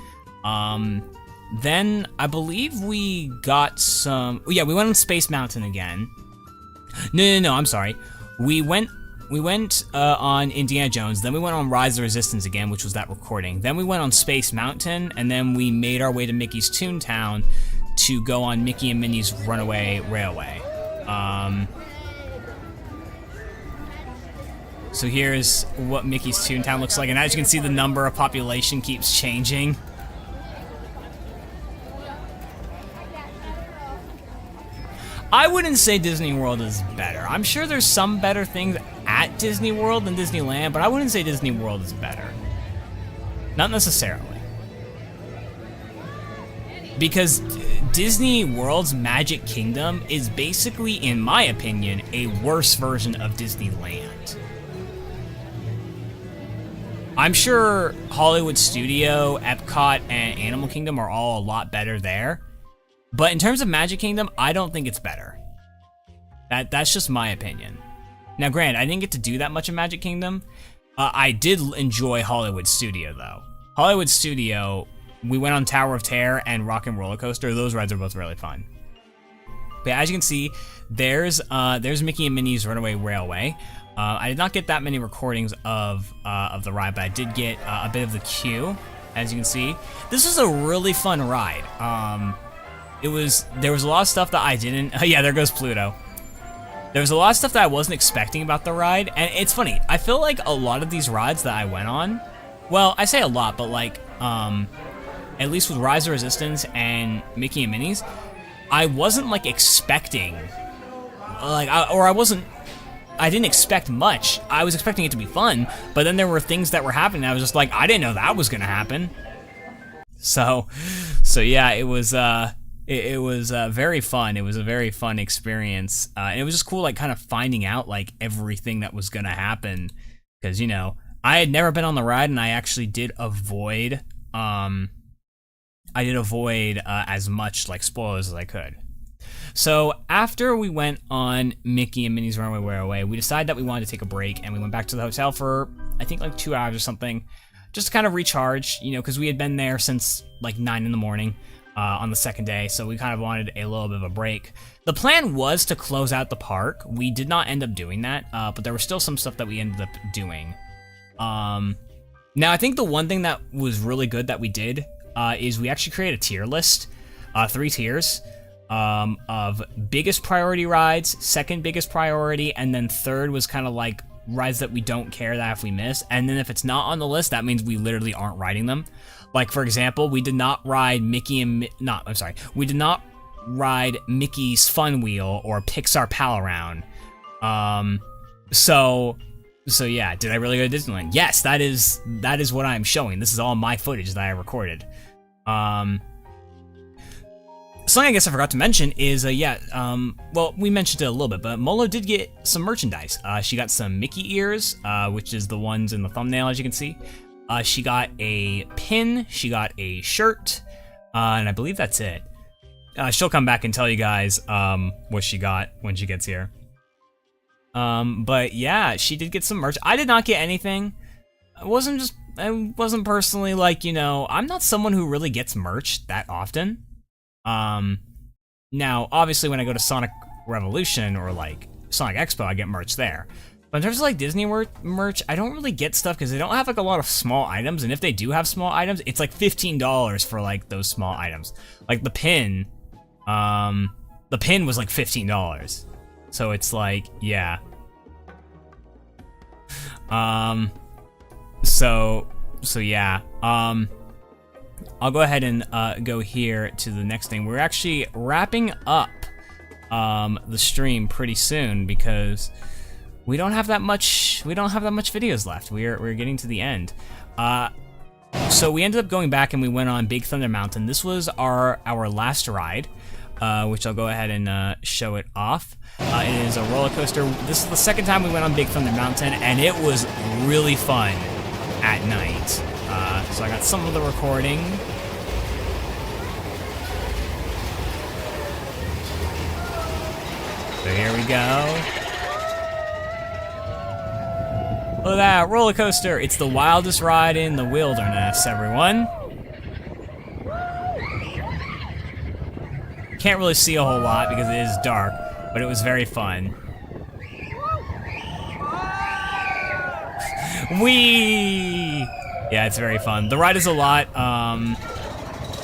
Then I believe we got some. Yeah, we went on Space Mountain again. No, I'm sorry. We went on Indiana Jones. Then we went on Rise of the Resistance again, which was that recording. Then we went on Space Mountain, and then we made our way to Mickey's Toontown to go on Mickey and Minnie's Runaway Railway. So here's what Mickey's Toontown looks like, and as you can see, the number of population keeps changing. I wouldn't say Disney World is better. I'm sure there's some better things at Disney World than Disneyland, but I wouldn't say Disney World is better. Not necessarily. Because Disney World's Magic Kingdom is basically, in my opinion, a worse version of Disneyland. I'm sure Hollywood Studio, Epcot, and Animal Kingdom are all a lot better there. But in terms of Magic Kingdom, I don't think it's better. That's just my opinion. Now, granted, I didn't get to do that much of Magic Kingdom. I did enjoy Hollywood Studio, though. Hollywood Studio, we went on Tower of Terror and Rock and Roller Coaster. Those rides are both really fun. But as you can see, there's Mickey and Minnie's Runaway Railway. I did not get that many recordings of the ride, but I did get a bit of the queue, as you can see. This was a really fun ride. There was a lot of stuff that I didn't. Yeah, there goes Pluto. There was a lot of stuff that I wasn't expecting about the ride, and it's funny. I feel like a lot of these rides that I went on, well, I say a lot, but like, at least with Rise of Resistance and Mickey and Minnie's, I wasn't like expecting, like, I didn't expect much. I was expecting it to be fun, but then there were things that were happening. I was just like, I didn't know that was gonna happen. So yeah, it was it was very fun. It was a very fun experience. And it was just cool, like, kind of finding out, like, everything that was gonna happen. Because, you know, I had never been on the ride, and I actually did avoid, as much, like, spoilers as I could. So, after we went on Mickey and Minnie's Runaway Railway, we decided that we wanted to take a break, and we went back to the hotel for, I think, like 2 hours or something, just to kind of recharge, you know, because we had been there since, like, 9 in the morning on the second day, so we kind of wanted a little bit of a break. The plan was to close out the park. We did not end up doing that, but there was still some stuff that we ended up doing. Now, I think the one thing that was really good that we did is we actually created a tier list, 3 tiers. Of biggest priority rides, second biggest priority, and then third was kind of like rides that we don't care that if we miss. And then if it's not on the list, that means we literally aren't riding them. Like, for example, we did not ride we did not ride Mickey's Fun Wheel or Pixar Pal Around. So yeah, did I really go to Disneyland? Yes, that is what I'm showing. This is all my footage that I recorded. Something I guess I forgot to mention is, well, we mentioned it a little bit, but Molo did get some merchandise. She got some Mickey ears, which is the ones in the thumbnail, as you can see. She got a pin, she got a shirt, and I believe that's it. She'll come back and tell you guys what she got when she gets here. But yeah, she did get some merch. I did not get anything. I wasn't personally like, you know, I'm not someone who really gets merch that often. Now, obviously when I go to Sonic Revolution or like Sonic Expo, I get merch there. But in terms of like Disney merch, I don't really get stuff because they don't have like a lot of small items, and if they do have small items, it's like $15 for like those small items. Like the pin was like $15. So it's like, yeah. So yeah. I'll go ahead and go here to the next thing. We're actually wrapping up the stream pretty soon because we don't have that much videos left. We're getting to the end. So we ended up going back and we went on Big Thunder Mountain. This was our last ride, which I'll go ahead and show it off. It is a roller coaster. This is the second time we went on Big Thunder Mountain, and it was really fun at night. So I got some of the recording. So here we go. Look at that roller coaster. It's the wildest ride in the wilderness, everyone. Can't really see a whole lot because it is dark, but it was very fun. Whee! Yeah, it's very fun. The ride is a lot,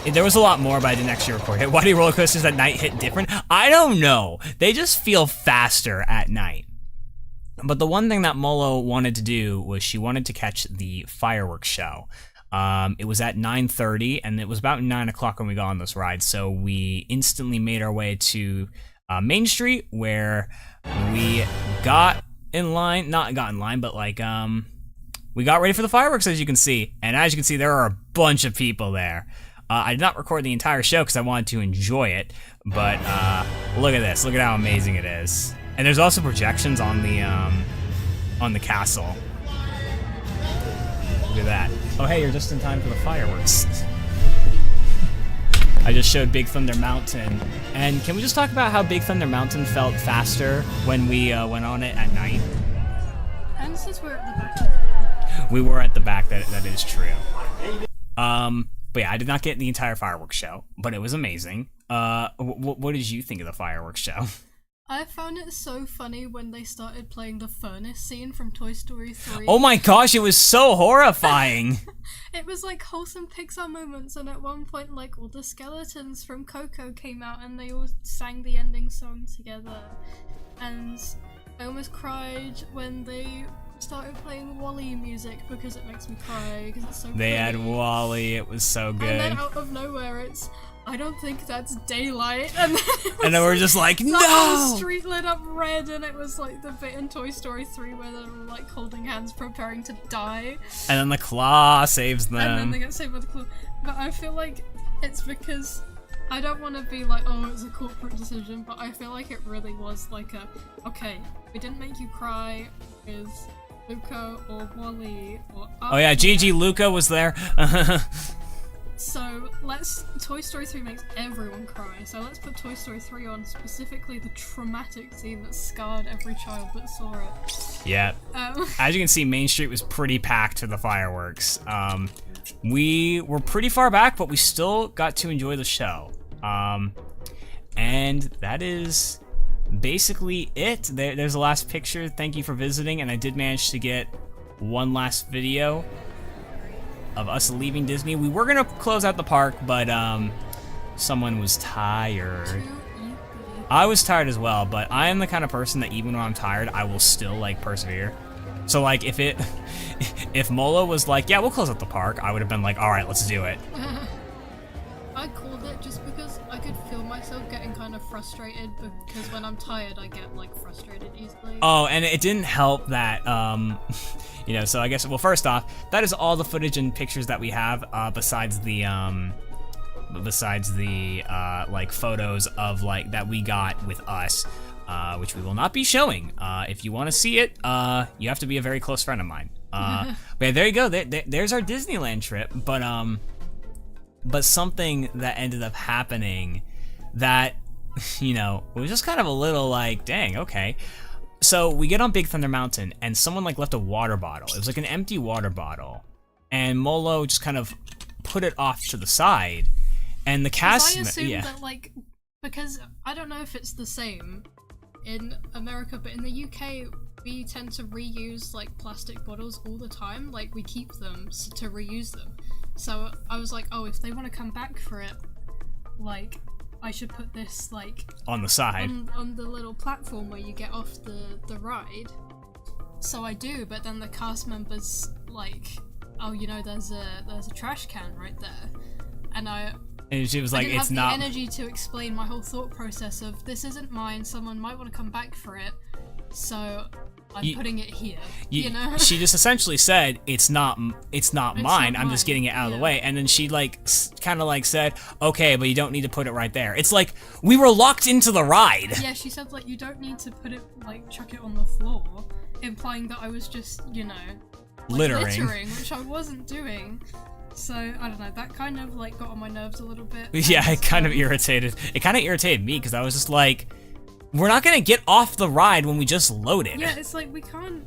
there was a lot more, but I didn't actually record it. Why do roller coasters at night hit different? I don't know. They just feel faster at night. But the one thing that Molo wanted to do was she wanted to catch the fireworks show. It was at 9:30, and it was about 9 o'clock when we got on this ride, so we instantly made our way to Main Street, where we got in line, not got in line, but like, we got ready for the fireworks, as you can see. And as you can see, there are a bunch of people there. I did not record the entire show because I wanted to enjoy it, but look at this. Look at how amazing it is. And there's also projections on the castle. Look at that. Oh, hey, you're just in time for the fireworks. I just showed Big Thunder Mountain. And can we just talk about how Big Thunder Mountain felt faster when we went on it at night? And since we're at the back. We were at the back, that is true. But yeah, I did not get the entire fireworks show, but it was amazing. What did you think of the fireworks show? I found it so funny when they started playing the furnace scene from Toy Story 3. Oh my gosh, it was so horrifying! It was like wholesome Pixar moments, and at one point, like, all the skeletons from Coco came out and they all sang the ending song together. And I almost cried when they started playing WALL-E music because it makes me cry because it's so They had WALL-E, it was so good. And then out of nowhere it's, I don't think that's daylight, and then we're just like, no! The whole street lit up red, and it was like the bit in Toy Story 3 where they're all like holding hands preparing to die. And then the claw saves them. And then they get saved by the claw. But I feel like it's because I don't want to be like, oh, it's a corporate decision, but I feel like it really was like a, okay, we didn't make you cry with Luca or Wally or... Oh yeah, GG Luca was there. So Toy Story 3 makes everyone cry, so let's put Toy Story 3 on, specifically the traumatic scene that scarred every child that saw it. Yeah. As you can see, Main Street was pretty packed for the fireworks. We were pretty far back, but we still got to enjoy the show. And that is basically it. There's the last picture. Thank you for visiting, and I did manage to get one last video of us leaving Disney. We were gonna close out the park, but someone was tired. I was tired as well, but I am the kind of person that even when I'm tired, I will still like persevere. So like if Molo was like, yeah, we'll close out the park, I would have been like, all right, let's do it. I called it just because I could feel myself getting kind of frustrated, because when I'm tired, I get like frustrated easily. Oh, and it didn't help that, you know, so I guess, well, first off, that is all the footage and pictures that we have, besides the like photos of like that we got with us, which we will not be showing. If you want to see it, you have to be a very close friend of mine. But yeah, there you go. There's our Disneyland trip. But something that ended up happening that, you know, was just kind of a little like, dang, okay. So we get on Big Thunder Mountain and someone like left a water bottle. It was like an empty water bottle. And Molo just kind of put it off to the side. And the cast, I assume that like, because I don't know if it's the same in America, but in the UK, we tend to reuse like plastic bottles all the time. Like we keep them to reuse them. So I was like, oh, if they want to come back for it, like I should put this like on the side, on the little platform where you get off the ride. So I do, but then the cast members like, oh, you know, there's a trash can right there, and she was like, I didn't it's have not the energy to explain my whole thought process of this isn't mine. Someone might want to come back for it, so I'm putting it here. You know, she just essentially said, "It's not mine. I'm just getting it out of the way." And then she like kind of like said, "Okay, but you don't need to put it right there." It's like we were locked into the ride. Yeah, she said like you don't need to put it like chuck it on the floor, implying that I was just, you know, like, littering, which I wasn't doing. So I don't know. That kind of like got on my nerves a little bit. Yeah, it kind of irritated. It kind of irritated me because I was just like, we're not gonna get off the ride when we just loaded. Yeah, it's like we can't,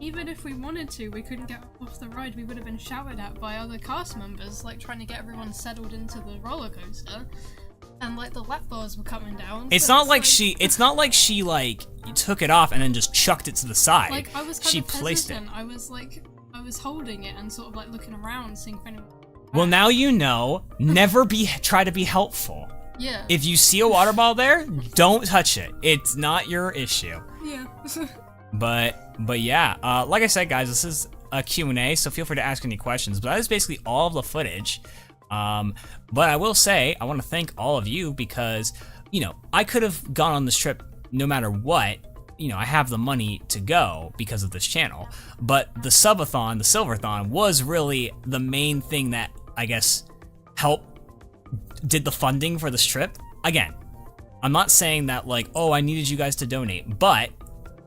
even if we wanted to, we couldn't get off the ride. We would have been shouted at by other cast members, like trying to get everyone settled into the roller coaster, and like the lap bars were coming down. It's not like it's not like she like took it off and then just chucked it to the side. Like I was kind of hesitant. I was holding it and sort of like looking around, seeing if anyone. Well, now you know. Never try to be helpful. Yeah. If you see a water bottle there, don't touch it. It's not your issue. Yeah. but yeah, like I said, guys, this is a Q&A, so feel free to ask any questions. But that is basically all of the footage. But I will say, I want to thank all of you because, you know, I could have gone on this trip no matter what. You know, I have the money to go because of this channel. But the subathon, the silverthon, was really the main thing that, I guess, did the funding for this trip. Again, I'm not saying that like, oh, I needed you guys to donate, but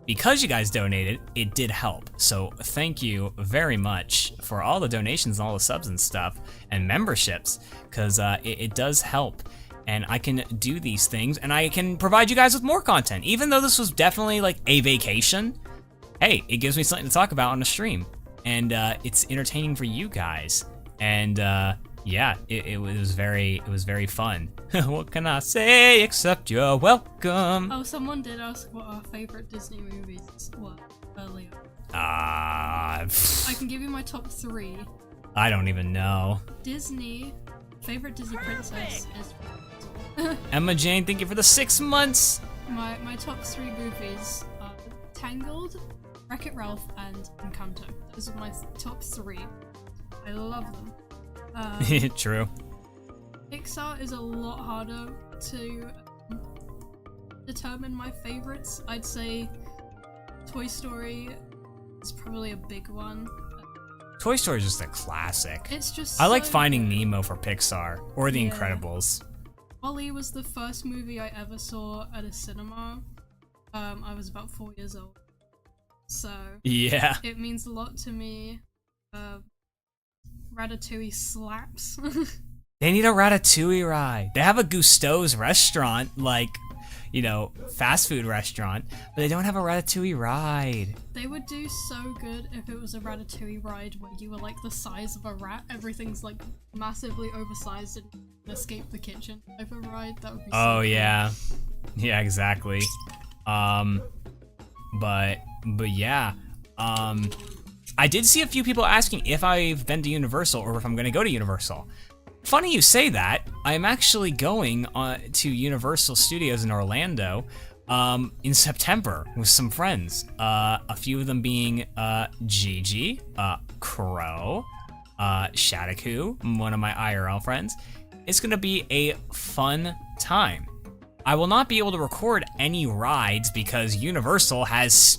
because you guys donated, it did help. So thank you very much for all the donations and all the subs and stuff and memberships, because it does help. And I can do these things and I can provide you guys with more content. Even though this was definitely like a vacation, hey, it gives me something to talk about on the stream. And it's entertaining for you guys. And yeah, it was very fun. What can I say except you're welcome? Oh, someone did ask what our favorite Disney movies were earlier. I can give you my top 3. I don't even know. Favorite Disney princess is Emma Jane, thank you for the 6 months. My top 3 movies are Tangled, Wreck-It Ralph, and Encanto. Those are my top 3. I love them. True. Pixar is a lot harder to determine my favorites. I'd say Toy Story is probably a big one. Toy Story is just a classic. It's just I like Finding Nemo for Pixar, or The Incredibles. WALL-E was the first movie I ever saw at a cinema. I was about 4 years old. So Yeah. it means a lot to me. Ratatouille slaps. They need a Ratatouille ride. They have a Gusteau's restaurant, like, you know, fast food restaurant, but they don't have a Ratatouille ride. They would do so good if it was a Ratatouille ride where you were like the size of a rat. Everything's like massively oversized and escape the kitchen type of ride. That would be so Oh cool. yeah. Yeah, exactly. But yeah. I did see a few people asking if I've been to Universal or if I'm gonna go to Universal. Funny you say that. I'm actually going to Universal Studios in Orlando in September with some friends. A few of them being Gigi, Crow, Shadaku, one of my IRL friends. It's gonna be a fun time. I will not be able to record any rides because Universal has,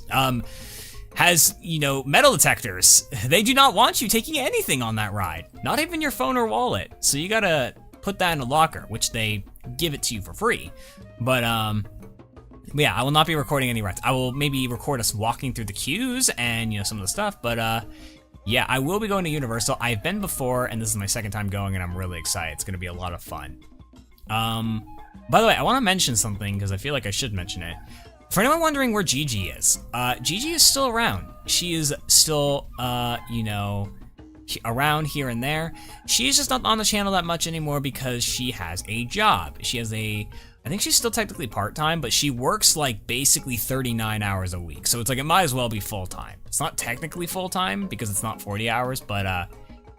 you know, metal detectors. They do not want you taking anything on that ride, not even your phone or wallet. So you gotta put that in a locker, which they give it to you for free. But yeah, I will not be recording any rides. I will maybe record us walking through the queues and, you know, some of the stuff. But yeah, I will be going to Universal. I've been before, and this is my second time going, and I'm really excited. It's gonna be a lot of fun. By the way, I want to mention something because I feel like I should mention it. For anyone wondering where Gigi is, Gigi is still around. She is still, you know, around here and there. She's just not on the channel that much anymore because she has a job. She has I think she's still technically part-time, but she works like basically 39 hours a week. So it's like it might as well be full-time. It's not technically full-time because it's not 40 hours, but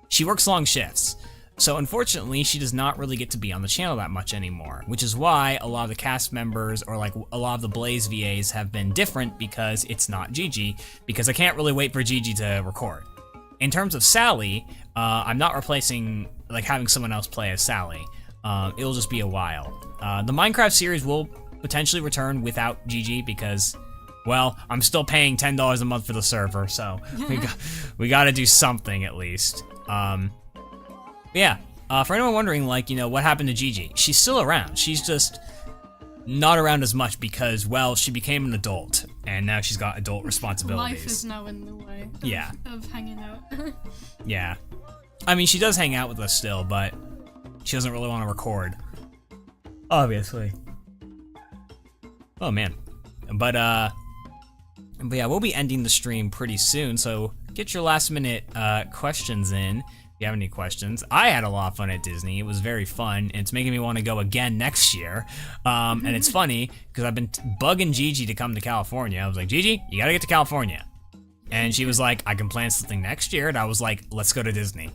she works long shifts. So unfortunately, she does not really get to be on the channel that much anymore, which is why a lot of the cast members or like a lot of the Blaze VAs have been different because it's not Gigi, because I can't really wait for Gigi to record. In terms of Sally, I'm not replacing, like having someone else play as Sally. It'll just be a while. The Minecraft series will potentially return without Gigi because, well, I'm still paying $10 a month for the server, so we gotta do something at least. Yeah, for anyone wondering, like, you know, what happened to Gigi? She's still around. She's just not around as much because, well, she became an adult, and now she's got adult responsibilities. Life is now in the way of hanging out. Yeah. I mean, she does hang out with us still, but she doesn't really want to record. Obviously. Oh, man. But yeah, we'll be ending the stream pretty soon, so get your last-minute questions in. If you have any questions. I had a lot of fun at Disney. It was very fun, and it's making me want to go again next year. And it's funny, because I've been bugging Gigi to come to California. I was like, Gigi, you gotta get to California. And she was like, I can plan something next year. And I was like, let's go to Disney.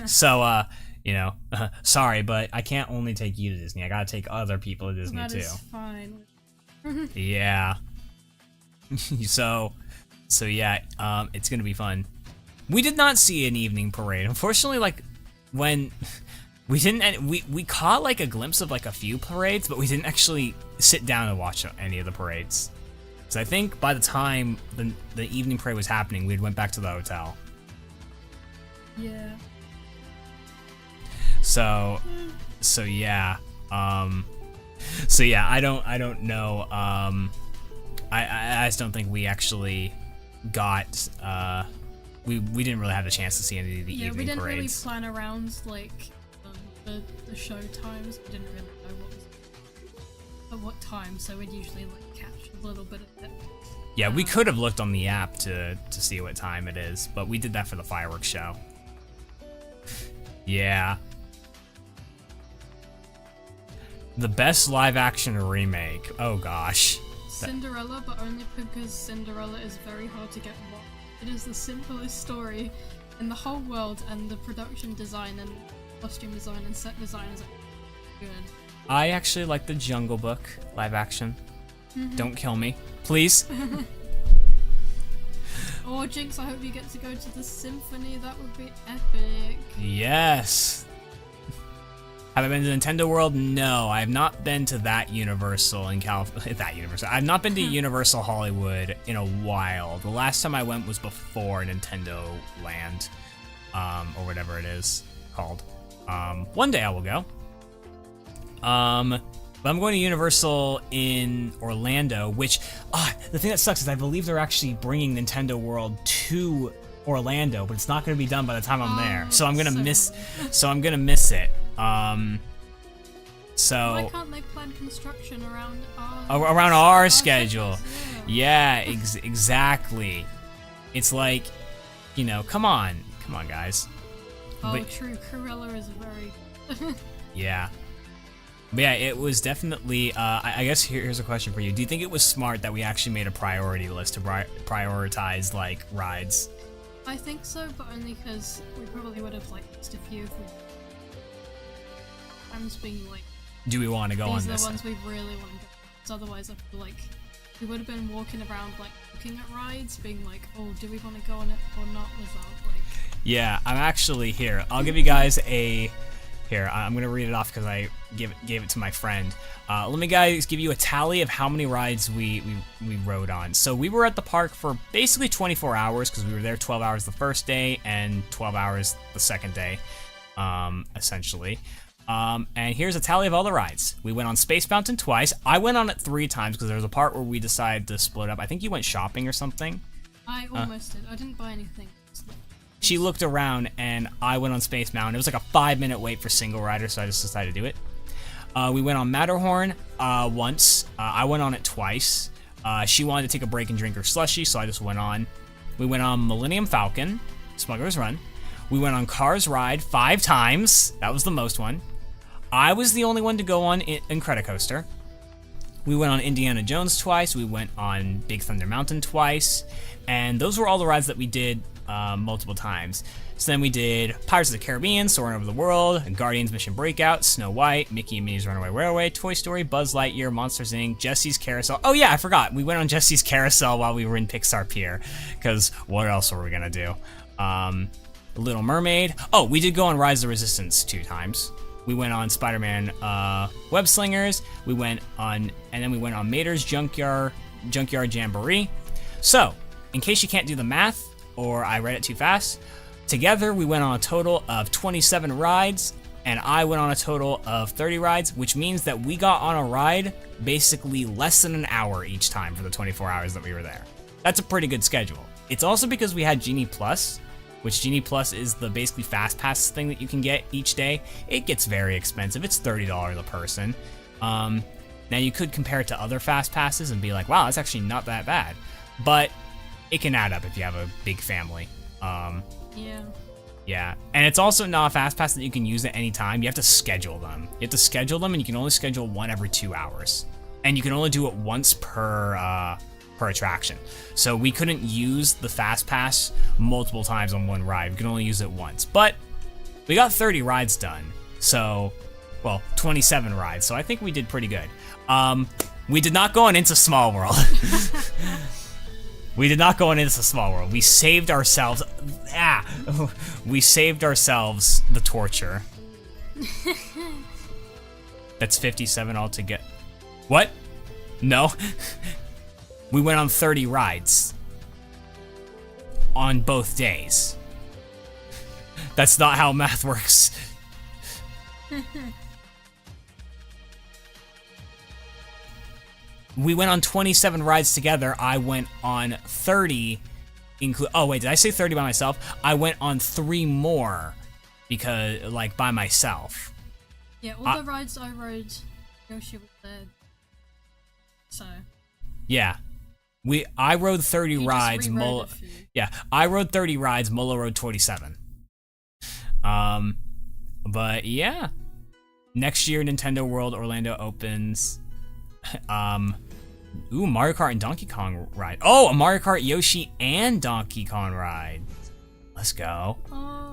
So, you know, sorry, but I can't only take you to Disney. I gotta take other people to Disney, too. That is fine. Yeah. So yeah, it's gonna be fun. We did not see an evening parade. Unfortunately, like, when we didn't, we caught like a glimpse of like a few parades, but we didn't actually sit down and watch any of the parades. So I think by the time the evening parade was happening, we had went back to the hotel. Yeah. So yeah. So yeah, I don't know. I just don't think we actually got. We didn't really have the chance to see any of the evening parades. Yeah, we didn't really plan around like the show times. We didn't really know what was at what time, so we'd usually like catch a little bit of it. Yeah, we could have looked on the app to see what time it is, but we did that for the fireworks show. Yeah. The best live action remake. Oh gosh. Cinderella, but only because Cinderella is very hard to get right. It is the simplest story in the whole world, and the production design and costume design and set design is good. I actually like the Jungle Book live action. Don't kill me, please. Oh, Jinx, I hope you get to go to the symphony. That would be epic. Yes. Have I been to Nintendo World? No, I have not been to that Universal in California. I've not been to Universal Hollywood in a while. The last time I went was before Nintendo Land, or whatever it is called. One day I will go. But I'm going to Universal in Orlando, which, the thing that sucks is I believe they're actually bringing Nintendo World to Orlando, but it's not going to be done by the time I'm there. So I'm going to miss, it. So why can't they plan construction around our schedule? Yeah, exactly. It's like, you know, come on, guys. Oh, but, true. Cruella is very. Yeah. But yeah, it was definitely, I guess here's a question for you. Do you think it was smart that we actually made a priority list to prioritize, like, rides? I think so, but only because we probably would have, like, missed a few if we... I'm just being, like... Do we want to go on this? These are the ones we really want to go. Because otherwise I feel like we would have been walking around, like, looking at rides, being like, oh, do we want to go on it or not without, like... Yeah, I'm actually here. I'll give you guys a... Here, I'm going to read it off because I gave it to my friend. Let me guys give you a tally of how many rides we rode on. So we were at the park for basically 24 hours because we were there 12 hours the first day and 12 hours the second day, essentially. And here's a tally of all the rides. We went on Space Mountain twice. I went on it 3 times because there was a part where we decided to split up. I think you went shopping or something. I almost did. I didn't buy anything. She looked around and I went on Space Mountain. It was like a 5-minute wait for single rider, so I just decided to do it. We went on Matterhorn once. I went on it twice. She wanted to take a break and drink her slushie, so I just went on. We went on Millennium Falcon, Smuggler's Run. We went on Cars Ride 5 times. That was the most one. I was the only one to go on Incredicoaster. We went on Indiana Jones twice. We went on Big Thunder Mountain twice. And those were all the rides that we did multiple times. So then we did Pirates of the Caribbean, Soaring Over the World, Guardians Mission Breakout, Snow White, Mickey and Minnie's Runaway Railway, Toy Story, Buzz Lightyear, Monsters Inc., Jesse's Carousel. Oh yeah, I forgot. We went on Jesse's Carousel while we were in Pixar Pier, because what else were we gonna do? Little Mermaid. Oh, we did go on Rise of the Resistance 2 times. We went on Spider-Man Web Slingers. We went on Mater's Junkyard Jamboree. So, in case you can't do the math, or I read it too fast, together we went on a total of 27 rides, and I went on a total of 30 rides, which means that we got on a ride basically less than an hour each time for the 24 hours that we were there. That's a pretty good schedule. It's also because we had Genie Plus, which Genie Plus is the basically fast pass thing that you can get each day. It gets very expensive. It's $30 a person. Now you could compare it to other fast passes and be like, wow, that's actually not that bad. But it can add up if you have a big family. Yeah, and it's also not a fast pass that you can use at any time. You have to schedule them. You have to schedule them, and you can only schedule one every 2 hours. And you can only do it once per attraction. So we couldn't use the fast pass multiple times on one ride. We could only use it once. But we got 30 rides done. So, well, 27 rides. So I think we did pretty good. We did not go on Into Small World. We did not go on Into Small World. We saved ourselves. We saved ourselves the torture. That's 57 altogether. What? No. We went on 30 rides on both days. That's not how math works. We went on 27 rides together. I went on 30. Oh wait, did I say 30 by myself? I went on 3 more because, like, by myself. Yeah, all the rides I rode, Yoshi was there. So. Yeah. I rode 30 rides. I rode 30 rides. Molo rode 27. But yeah. Next year, Nintendo World Orlando opens. Ooh, Mario Kart and Donkey Kong ride. Oh, a Mario Kart, Yoshi, and Donkey Kong ride. Let's go.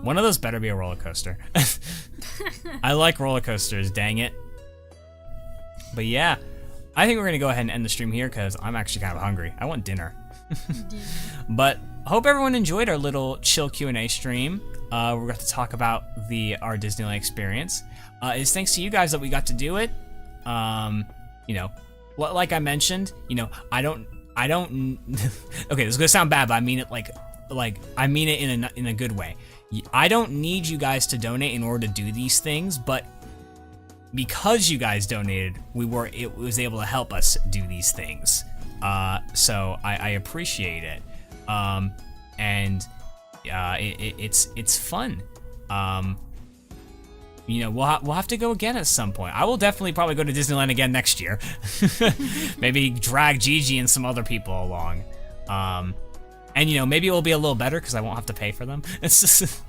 One of those better be a roller coaster. I like roller coasters, dang it. But yeah, I think we're gonna go ahead and end the stream here because I'm actually kind of hungry. I want dinner. But hope everyone enjoyed our little chill Q&A stream. We're going to talk about our Disneyland experience. It's thanks to you guys that we got to do it. You know, like I mentioned, you know, I don't. Okay, this is gonna sound bad, but I mean it like I mean it in a good way. I don't need you guys to donate in order to do these things, but because you guys donated, it was able to help us do these things. So I appreciate it. And it's fun. You know, we'll have to go again at some point. I will definitely probably go to Disneyland again next year. Maybe drag Gigi and some other people along. And you know, maybe it will be a little better because I won't have to pay for them. It's just,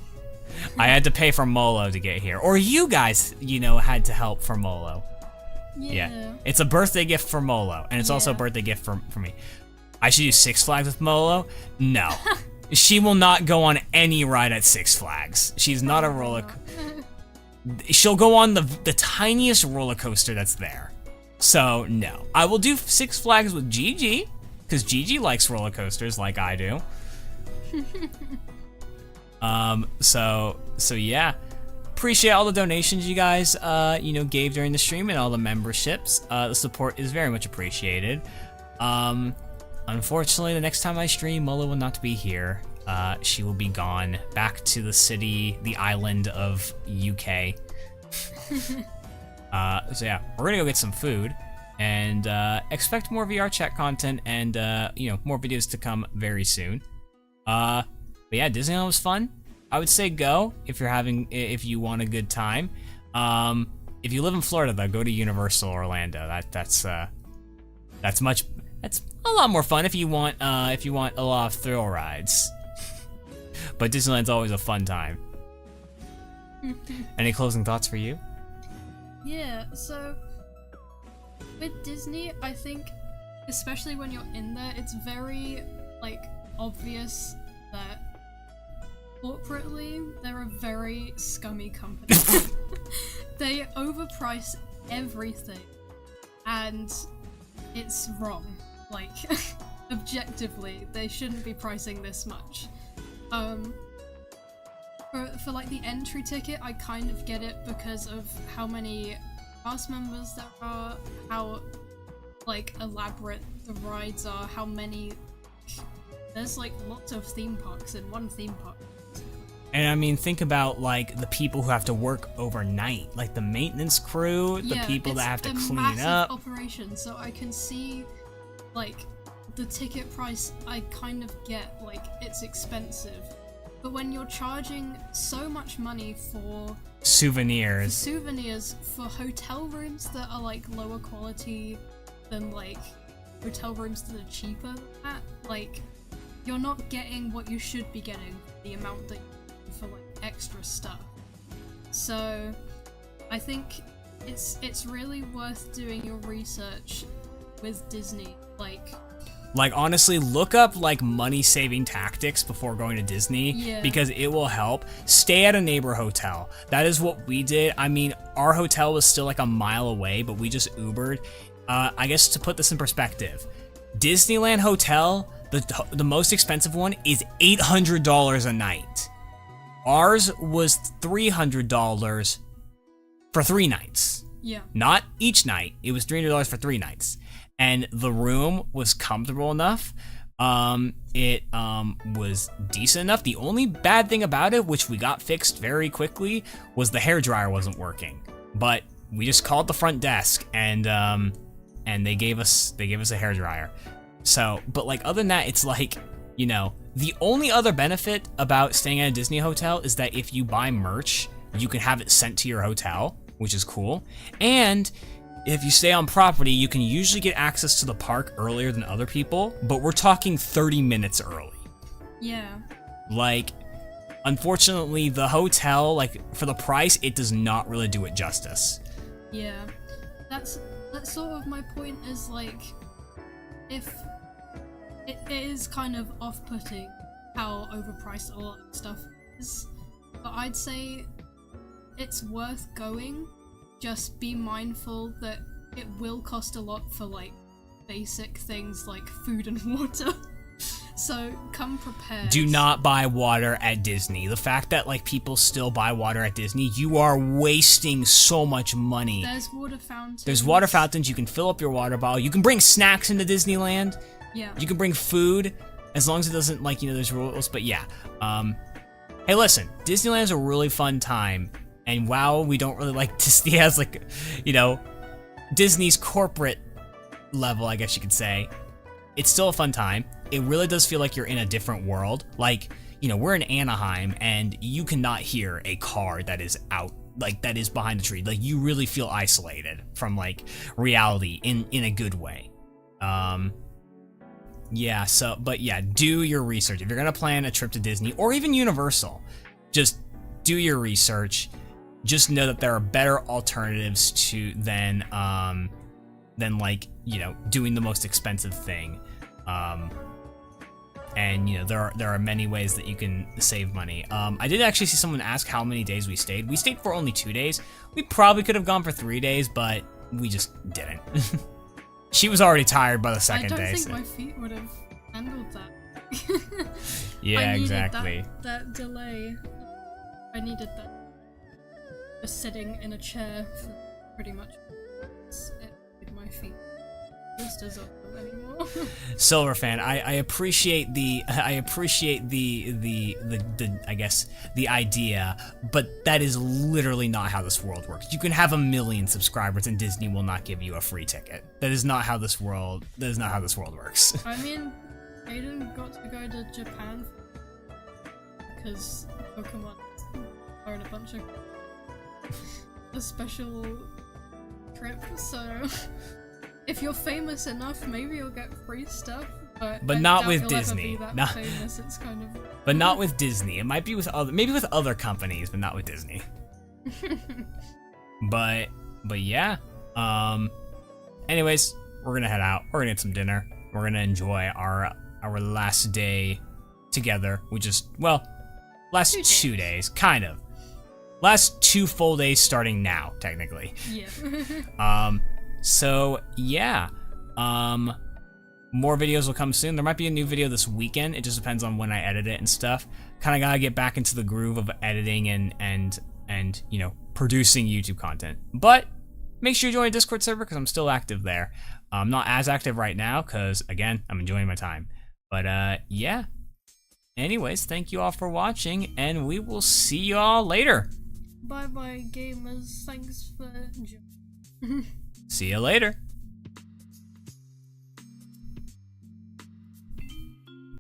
I had to pay for Molo to get here, or you guys, you know, had to help for Molo. Yeah. It's a birthday gift for Molo, and it's also a birthday gift for me. I should use Six Flags with Molo? No. She will not go on any ride at Six Flags. She's not a roller. She'll go on the tiniest roller coaster that's there. So no, I will do Six Flags with Gigi, because Gigi likes roller coasters like I do. So yeah, appreciate all the donations you guys, you know, gave during the stream and all the memberships. The support is very much appreciated. Unfortunately, the next time I stream, Molo will not be here. She will be gone back to the city, the island of UK. So yeah, we're gonna go get some food and expect more VR chat content and you know, more videos to come very soon. But yeah, Disneyland was fun. I would say go if you want a good time. If you live in Florida though, go to Universal Orlando. That's a lot more fun if you want a lot of thrill rides. But Disneyland's always a fun time. Any closing thoughts for you? Yeah, so with Disney, I think, especially when you're in there, it's very, like, obvious that corporately, they're a very scummy company. They overprice everything, and it's wrong. Like, objectively, they shouldn't be pricing this much. For like the entry ticket, I kind of get it because of how many cast members there are, how like elaborate the rides are, how many. There's like lots of theme parks in one theme park. And I mean, think about like the people who have to work overnight, like the maintenance crew, the people that have to clean up. It's a massive operation, so I can see like the ticket price. I kind of get like it's expensive. But when you're charging so much money for souvenirs, for hotel rooms that are like lower quality than like hotel rooms that are cheaper than that, like you're not getting what you should be getting for the amount that you pay for like extra stuff. So I think it's really worth doing your research with Disney, Like honestly, look up like money saving tactics before going to Disney, because it will help. Stay at a neighbor hotel. That is what we did. I mean, our hotel was still like a mile away, but we just Ubered. I guess to put this in perspective, Disneyland Hotel, the most expensive one is $800 a night. Ours was $300 for 3 nights. Yeah. Not each night. It was $300 for 3 nights. And the room was comfortable enough. It was decent enough. The only bad thing about it, which we got fixed very quickly, was the hairdryer wasn't working. But we just called the front desk and they gave us a hairdryer. So, but like other than that, it's like, you know, the only other benefit about staying at a Disney hotel is that if you buy merch, you can have it sent to your hotel, which is cool. And if you stay on property, you can usually get access to the park earlier than other people, but we're talking 30 minutes early. Yeah. Like, unfortunately, the hotel, like, for the price, it does not really do it justice. Yeah. That's sort of my point is, like, if it is kind of off-putting how overpriced a lot of stuff is, but I'd say it's worth going. Just be mindful that it will cost a lot for like basic things like food and water. So come prepared. Do not buy water at Disney. The fact that like people still buy water at Disney, you are wasting so much money. There's water fountains. There's water fountains. You can fill up your water bottle. You can bring snacks into Disneyland. Yeah. You can bring food as long as it doesn't like, you know, there's rules. But yeah. Hey, listen, Disneyland's a really fun time. And while we don't really like Disney as like, you know, Disney's corporate level, I guess you could say, it's still a fun time. It really does feel like you're in a different world. Like, you know, we're in Anaheim and you cannot hear a car that is out, like that is behind a tree. Like you really feel isolated from like reality in a good way. Yeah, so, but yeah, do your research. If you're gonna plan a trip to Disney or even Universal, just do your research. Just know that there are better alternatives to than like, you know, doing the most expensive thing. And you know, there are many ways that you can save money. I did actually see someone ask how many days we stayed. We stayed for only 2 days. We probably could have gone for 3 days, but we just didn't. She was already tired by the second day. I don't think my feet would have handled that. Yeah, I needed exactly. That delay. I needed that. Just sitting in a chair for pretty much. It made my feet just as often anymore. Silver fan, I appreciate the I guess the idea, but that is literally not how this world works. You can have 1 million subscribers and Disney will not give you a free ticket. That is not how this world works. I mean, Aiden got to go to Japan because Pokemon are in a bunch of a special trip, so if you're famous enough, maybe you'll get free stuff. But not with Disney. Not famous. It's kind of. But not with Disney. It might be with maybe with other companies, but not with Disney. but yeah. Anyways, we're gonna head out. We're gonna get some dinner. We're gonna enjoy our last day together. We just last 2 days, kind of. Last 2 full days starting now, technically. Yeah. So yeah. More videos will come soon. There might be a new video this weekend. It just depends on when I edit it and stuff. Kind of gotta get back into the groove of editing and you know, producing YouTube content. But make sure you join a Discord server because I'm still active there. I'm not as active right now because again, I'm enjoying my time. But yeah. Anyways, thank you all for watching, and we will see you all later. Bye bye, gamers. Thanks for. See you later.